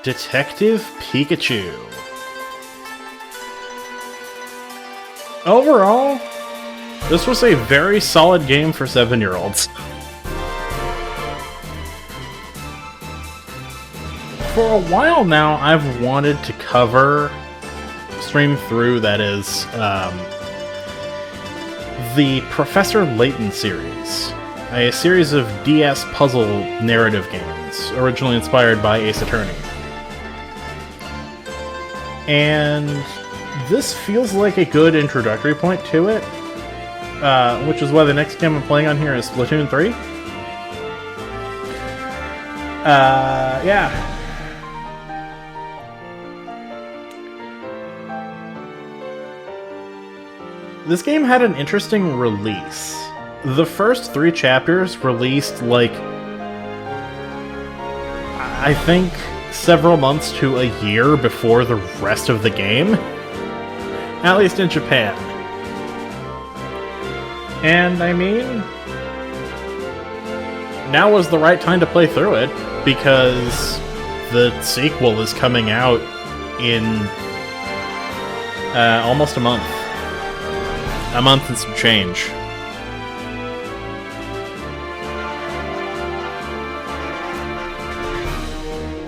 Detective Pikachu. Overall, this was a very solid game for 7-year-olds. For a while now, I've wanted to stream through, that is, the Professor Layton series, a series of DS puzzle narrative games, originally inspired by Ace Attorney. And this feels like a good introductory point to it, which is why the next game I'm playing on here is Splatoon 3. Yeah. This game had an interesting release. The first 3 chapters released, like, I think several months to a year before the rest of the game. At least in Japan. And I mean, now was the right time to play through it, because the sequel is coming out in almost a month. A month and some change.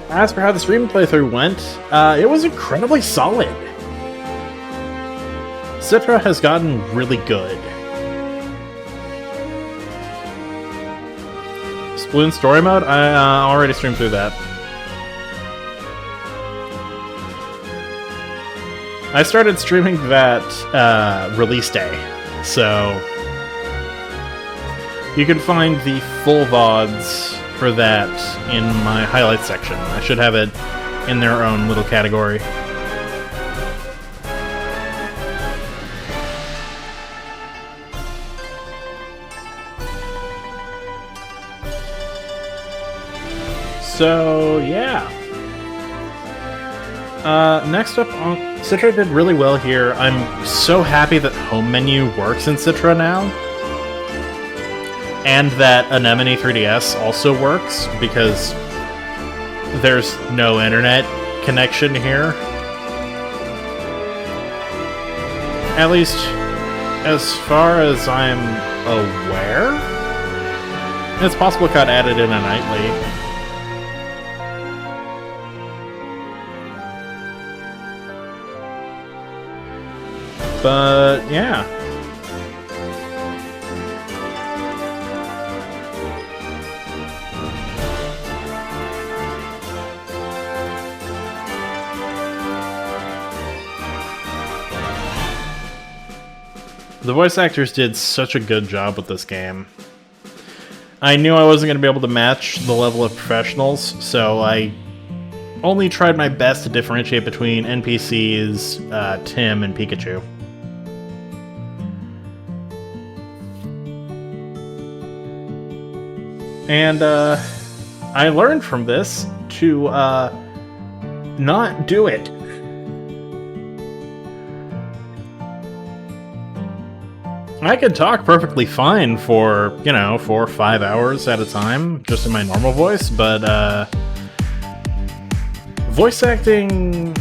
As for how the stream playthrough went, it was incredibly solid. Citra has gotten really good. Sploon Story Mode? I already streamed through that. I started streaming that release day, so you can find the full VODs for that in my highlights section. I should have it in their own little category. So, yeah. Next up, Citra did really well here. I'm so happy that home menu works in Citra now. And that Anemone 3DS also works, because there's no internet connection here. At least, as far as I'm aware. It's possible it got added in a nightly. But, yeah. The voice actors did such a good job with this game. I knew I wasn't going to be able to match the level of professionals, so I only tried my best to differentiate between NPCs, Tim, and Pikachu. And I learned from this to not do it. I could talk perfectly fine for, 4 or 5 hours at a time, just in my normal voice, but voice acting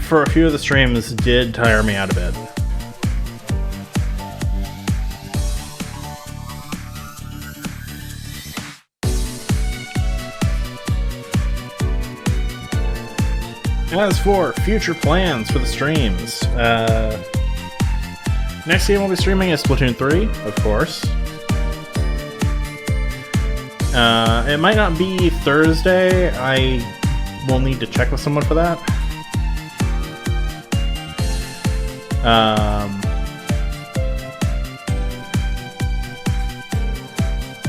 for a few of the streams did tire me out a bit. As for future plans for the streams, next game we'll be streaming is Splatoon 3, of course. It might not be Thursday. I will need to check with someone for that.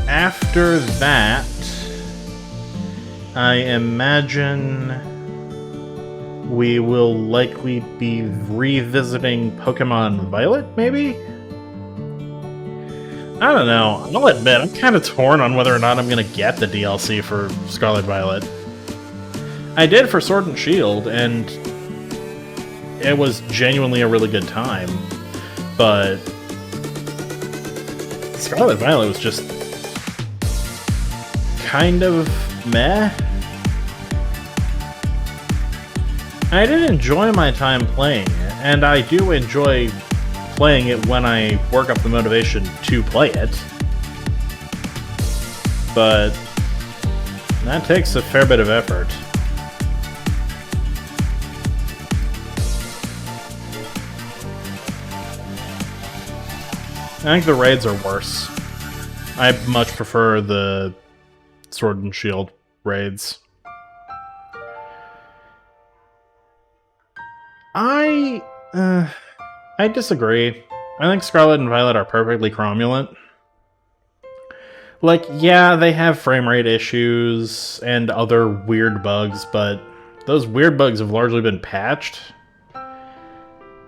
After that, I imagine we will likely be revisiting Pokemon Violet, maybe? I don't know. I'll admit, I'm kind of torn on whether or not I'm going to get the DLC for Scarlet Violet. I did for Sword and Shield, and it was genuinely a really good time. But Scarlet Violet was just kind of meh. I did enjoy my time playing it, and I do enjoy playing it when I work up the motivation to play it. But that takes a fair bit of effort. I think the raids are worse. I much prefer the Sword and Shield raids. I disagree. I think Scarlet and Violet are perfectly cromulent. Like, yeah, they have frame rate issues and other weird bugs, but those weird bugs have largely been patched.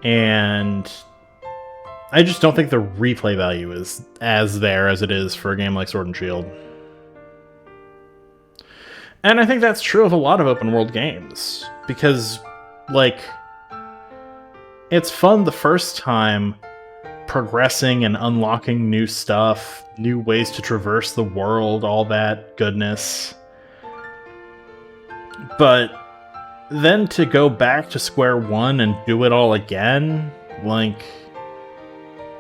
And I just don't think the replay value is as there as it is for a game like Sword and Shield. And I think that's true of a lot of open world games. Because, like, it's fun the first time, progressing and unlocking new stuff, new ways to traverse the world, all that goodness. But then to go back to square one and do it all again, like,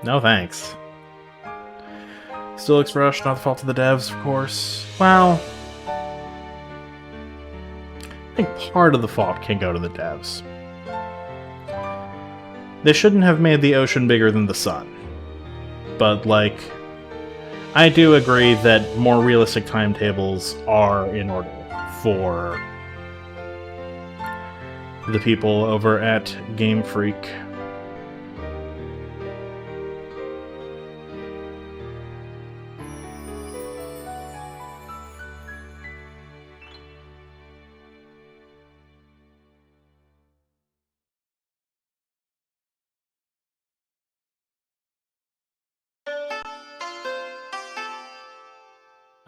no thanks. Still looks rushed, not the fault of the devs, of course. Well, I think part of the fault can go to the devs. They shouldn't have made the ocean bigger than the sun. But, like, I do agree that more realistic timetables are in order for the people over at Game Freak.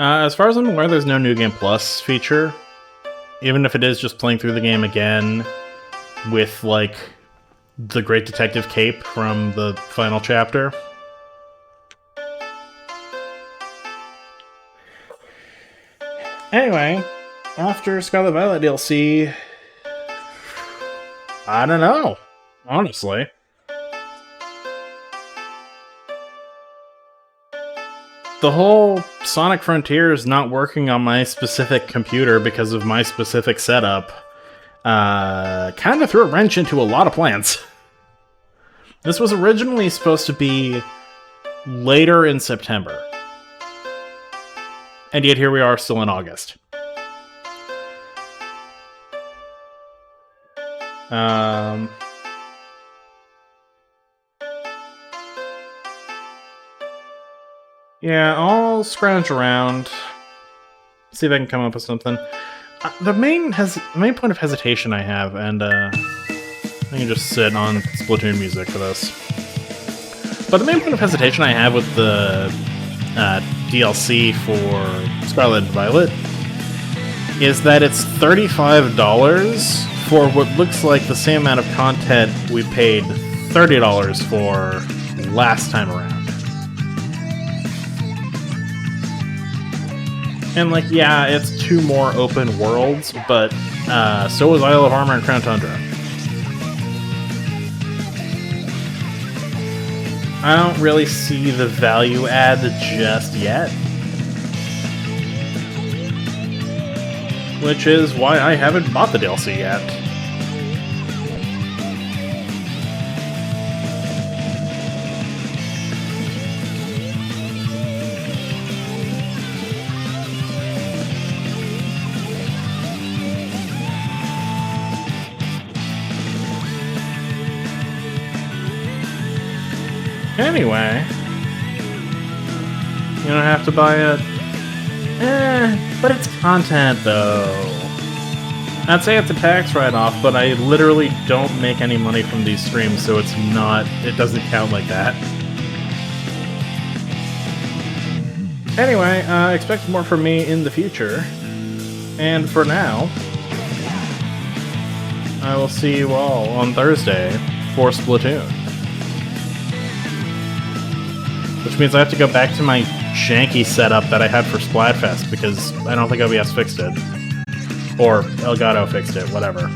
As far as I'm aware, there's no New Game Plus feature. Even if it is just playing through the game again with, like, the Great Detective Cape from the final chapter. Anyway, after Scarlet Violet DLC, I don't know, honestly. The whole Sonic Frontiers not working on my specific computer because of my specific setup kind of threw a wrench into a lot of plans. This was originally supposed to be later in September. And yet here we are still in August. Yeah, I'll scrounge around, see if I can come up with something. The main point of hesitation I have, and I can just sit on Splatoon music for this. But the main point of hesitation I have with the DLC for Scarlet and Violet is that it's $35 for what looks like the same amount of content we paid $30 for last time around. And, like, yeah, it's 2 more open worlds, but so is Isle of Armor and Crown Tundra. I don't really see the value add just yet. Which is why I haven't bought the DLC yet. Anyway, you don't have to buy it. But it's content, though. I'd say it's a tax write-off, but I literally don't make any money from these streams, so it doesn't count like that. Anyway, expect more from me in the future. And for now, I will see you all on Thursday for Splatoon. Which means I have to go back to my janky setup that I had for Splatfest, because I don't think OBS fixed it. Or Elgato fixed it, whatever.